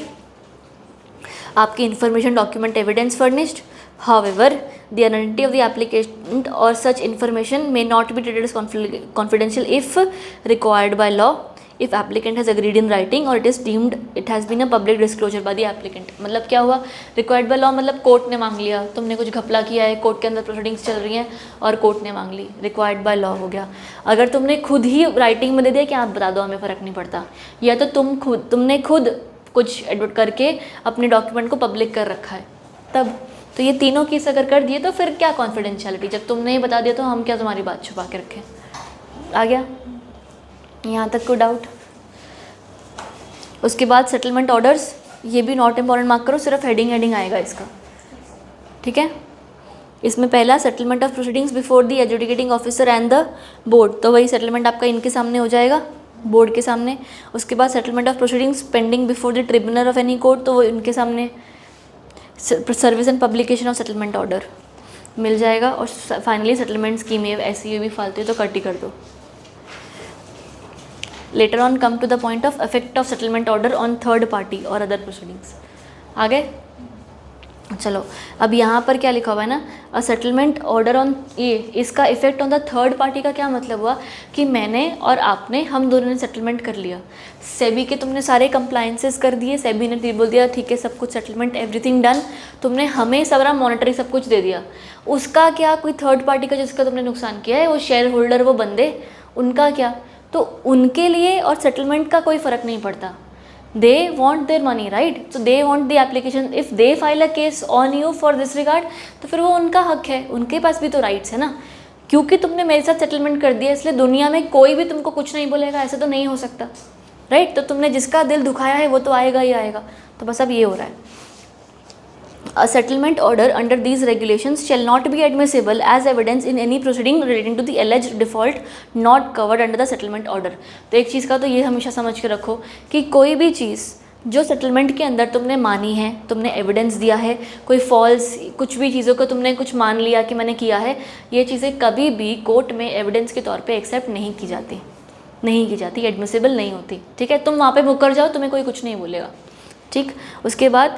आपकी information document evidence furnished, however the identity of the applicant or such information may not be treated as confidential if required by law, if applicant has agreed in writing or it is deemed it has been a public disclosure by the applicant. मतलब क्या हुआ? required by law मतलब कोर्ट ने मांग लिया, तुमने कुछ घपला किया है, कोर्ट के अंदर प्रोसीडिंग्स चल रही हैं और कोर्ट ने मांग ली, required by law हो गया. अगर तुमने खुद ही राइटिंग में दे दिया कि आप बता दो हमें फ़र्क नहीं पड़ता, या तो तुमने खुद कुछ एडवर्ट करके अपने डॉक्यूमेंट को पब्लिक कर रखा है, तब तो ये तीनों केस अगर कर दिए तो फिर क्या कॉन्फिडेंशियलिटी, जब तुमने ही बता दिया तो हम क्या तुम्हारी बात छुपा के रखें. आ गया यहाँ तक कोई डाउट? उसके बाद सेटलमेंट ऑर्डर्स, ये भी नॉट इम्पॉर्टेंट मार्क करो, सिर्फ हेडिंग आएगा इसका. ठीक है, इसमें पहला settlement of proceedings before the adjudicating officer and the board, तो वही सेटलमेंट आपका इनके सामने हो जाएगा, बोर्ड के सामने. उसके बाद settlement of proceedings pending before the tribunal of any court, तो वो इनके सामने. Service and publication of settlement order मिल जाएगा. और फाइनली सेटलमेंट स्कीम, ये ऐसी ये भी फालतू है तो कट ही कर दो. Letter on come to the point of effect of settlement order on third party or other proceedings. आ गए? चलो अब यहाँ पर क्या लिखा हुआ है ना, अ सेटलमेंट ऑर्डर ऑन, ये इसका effect on the third party का क्या मतलब हुआ कि मैंने और आपने, हम दोनों ने सेटलमेंट कर लिया. सेबी के तुमने सारे कंप्लाइंसेस कर दिए, सेबी ने बोल दिया ठीक है सब कुछ सेटलमेंट एवरीथिंग डन, तुमने हमें सारा मॉनेटरी सब कुछ दे दिया. उसका क्या, कोई थर्ड पार्टी का जिसका तुमने नुकसान किया है, वो शेयर होल्डर, वो बंदे, उनका क्या? तो उनके लिए और सेटलमेंट का कोई फ़र्क नहीं पड़ता. They want their money, right? So they want the application. If they file a case on you for this regard, तो फिर वो उनका हक है, उनके पास भी तो राइट्स है ना. क्योंकि तुमने मेरे साथ सेटलमेंट कर दिया इसलिए दुनिया में कोई भी तुमको कुछ नहीं बोलेगा, ऐसा तो नहीं हो सकता, राइट? तो तुमने जिसका दिल दुखाया है वो तो आएगा ही आएगा. तो बस अब ये हो रहा है. A settlement order under these regulations shall not be admissible as evidence in any proceeding relating to the alleged default not covered under the settlement order. तो एक चीज़ का तो ये हमेशा समझ के रखो कि कोई भी चीज़ जो सेटलमेंट के अंदर तुमने मानी है, तुमने एविडेंस दिया है, कोई फॉल्स कुछ भी चीज़ों को तुमने कुछ मान लिया कि मैंने किया है, ये चीज़ें कभी भी कोर्ट में एविडेंस के तौर पे एक्सेप्ट नहीं की जाती, एडमिसिबल नहीं होती. ठीक है, तुम वहाँ पे मुकर जाओ, तुम्हें कोई कुछ नहीं बोलेगा. ठीक. उसके बाद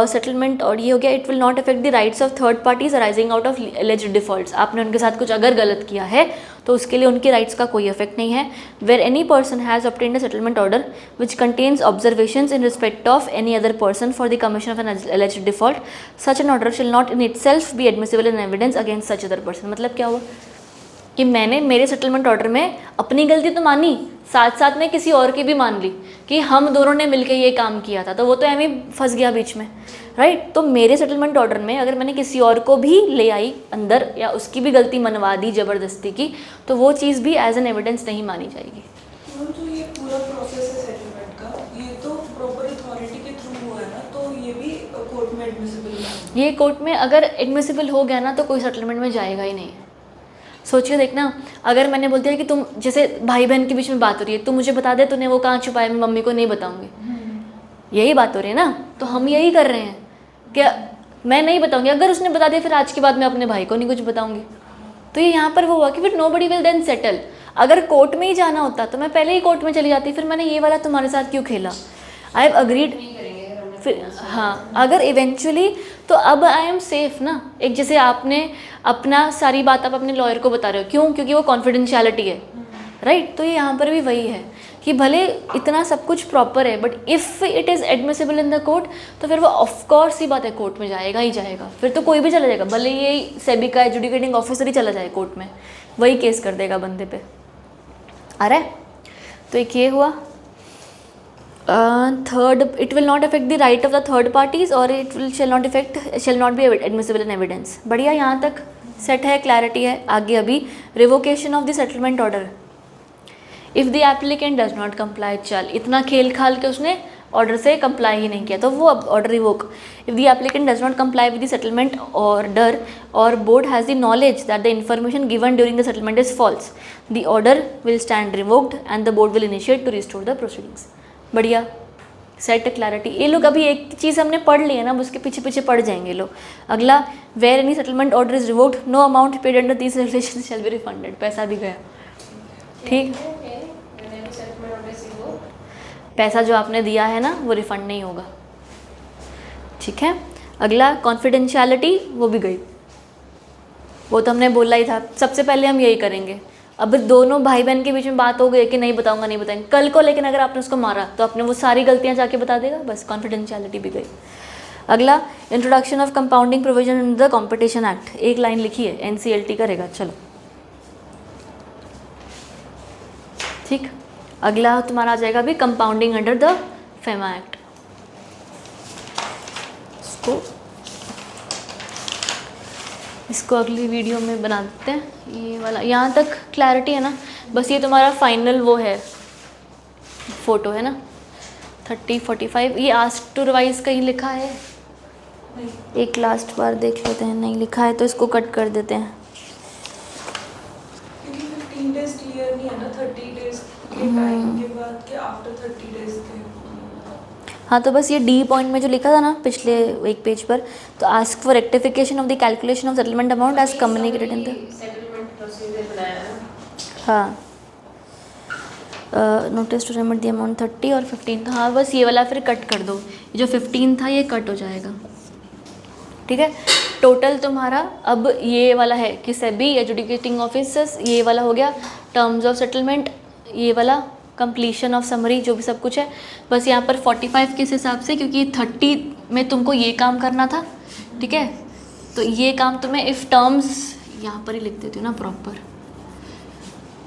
सेटलमेंट और ये हो गया, it will not affect the rights of third parties arising out of एलिज्ड defaults. आपने उनके साथ कुछ अगर गलत किया है तो उसके लिए उनके राइट्स का कोई इफेक्ट नहीं है. Where any person has obtained a settlement order which contains observations in respect of any other person for the commission of an alleged default, such an order shall not in itself be admissible in evidence against such other person. मतलब क्या हुआ कि मैंने मेरे सेटलमेंट ऑर्डर में अपनी गलती तो मानी, साथ साथ में किसी और की भी मान ली कि हम दोनों ने मिलकर ये काम किया था, तो वो तो एम ही फंस गया बीच में, राइट? तो मेरे सेटलमेंट ऑर्डर में अगर मैंने किसी और को भी ले आई अंदर या उसकी भी गलती मनवा दी ज़बरदस्ती की, तो वो चीज़ भी एज एन एविडेंस नहीं मानी जाएगी. जो ये पूरा प्रोसेस है सेटलमेंट का, ये तो प्रॉपर अथॉरिटी के थ्रू हुआ है ना, तो ये भी कोर्ट में एडमिसिबल है. ये कोर्ट में अगर एडमिसिबल हो गया ना तो कोई सेटलमेंट में जाएगा ही नहीं. सोचिए देखना, अगर मैंने बोल दिया कि तुम, जैसे भाई बहन के बीच में बात हो रही है, तुम मुझे बता दे तूने वो कहाँ छुपाया, मैं मम्मी को नहीं बताऊंगी, यही बात हो रही है ना. तो हम यही कर रहे हैं कि मैं नहीं बताऊंगी, अगर उसने बता दिया फिर आज के बाद मैं अपने भाई को नहीं कुछ बताऊंगी. तो ये यहाँ पर वो हुआ कि फिर नोबडी विल देन सेटल. अगर कोर्ट में ही जाना होता तो मैं पहले ही कोर्ट में चली जाती, फिर मैंने ये वाला तुम्हारे साथ क्यों खेला. I have agreed. फिर हाँ, अगर इवेंचुअली तो अब आई एम सेफ ना. एक जैसे आपने अपना सारी बात आप अपने लॉयर को बता रहे हो, क्यों? क्योंकि वो कॉन्फिडेंशियलिटी है, राइट? तो ये यहाँ पर भी वही है कि भले इतना सब कुछ प्रॉपर है, but if it is admissible in the court तो फिर वो ऑफकोर्स ही बात है, कोर्ट में जाएगा ही जाएगा. फिर तो कोई भी चला जाएगा, भले ये सेबी का एजुडिकेटिंग ऑफिसर ही चला जाए कोर्ट में, वही केस कर देगा बंदे पे। आ रहा है? तो एक ये हुआ। Third, it will not affect the right of the third parties और it will shall not be admissible in evidence. बढ़िया, यहाँ तक सेट है, क्लैरिटी है। आगे अभी revocation of the settlement order. If the applicant does not comply, चल इतना खेल खाल के उसने ऑर्डर से कंप्लाई ही नहीं किया तो वो अब order revoke. If the applicant does not comply with the settlement order और board has the knowledge that the information given during the settlement is false, the order will stand revoked and the board will initiate to restore the proceedings. बढ़िया, सेट क्लैरिटी। ये लोग अभी एक चीज़ हमने पढ़ ली है ना, अब उसके पीछे पीछे पढ़ जाएंगे लोग। अगला, where any settlement order is revoked, no amount paid under these regulation shall be refunded. पैसा भी गया, ठीक। पैसा जो आपने दिया है ना वो रिफंड नहीं होगा, ठीक है। अगला, कॉन्फिडेंशियलिटी, वो भी गई, वो तो हमने बोला ही था। सबसे पहले हम यही करेंगे। अब दोनों भाई बहन के बीच में बात हो गई कि नहीं बताऊंगा नहीं बताएंगे, कल को लेकिन अगर आपने उसको मारा तो आपने वो सारी गलतियां जाके बता देगा, बस कॉन्फिडेंशियलिटी भी गई। अगला, introduction of compounding provision in the competition act, एक लाइन लिखी है, NCLT करेगा, चलो ठीक। अगला तुम्हारा आ जाएगा अभी compounding under the FEMA act. इसको अगली वीडियो में बना देते हैं। ये वाला यहाँ तक क्लैरिटी है ना, बस ये तुम्हारा फाइनल वो है, फोटो है ना 30, 45। ये आस्क टू रिवाइज कहीं लिखा है? नहीं। एक लास्ट बार देख लेते हैं, नहीं लिखा है तो इसको कट कर देते हैं। क्योंकि 15 डेज क्लियर नहीं है ना, 30 डेज के टाइम के बाद के आफ्टर 30 डेज के। हाँ, तो बस ये डी पॉइंट में जो लिखा था ना पिछले एक पेज पर, तो ask for rectification of the calculation of settlement amount as communicated in the, settlement procedure बनाया है। हाँ, notice to remit the amount 30 और 15 था। हाँ, बस ये वाला फिर कट कर दो, ये जो 15 था ये कट हो जाएगा, ठीक है। टोटल तुम्हारा अब ये वाला है कि सेबी एजुकेटिंग ऑफिसर्स, ये वाला हो गया, टर्म्स ऑफ सेटलमेंट, ये वाला कंप्लीशन ऑफ समरी, जो भी सब कुछ है। बस यहाँ पर 45 के हिसाब से, क्योंकि 30 में तुमको ये काम करना था, ठीक है, तो ये काम तुम्हें इफ़ टर्म्स यहाँ पर ही लिख देती हूँ ना प्रॉपर,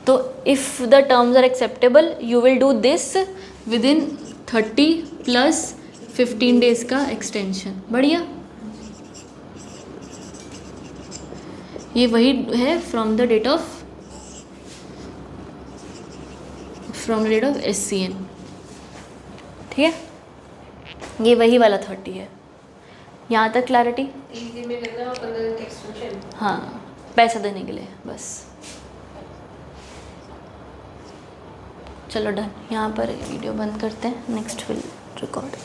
तो if the terms are acceptable you will do this within 30 plus 15 days का एक्सटेंशन। बढ़िया, ये वही है from the date of SCN, ठीक है, ये वही वाला 30 है। यहाँ तक क्लैरिटी? 30 दिन में करना और 15 दिन का एक्सटेंशन। हाँ, पैसा देने के लिए बस। चलो डन, यहाँ पर वीडियो बंद करते हैं, नेक्स्ट विल रिकॉर्ड।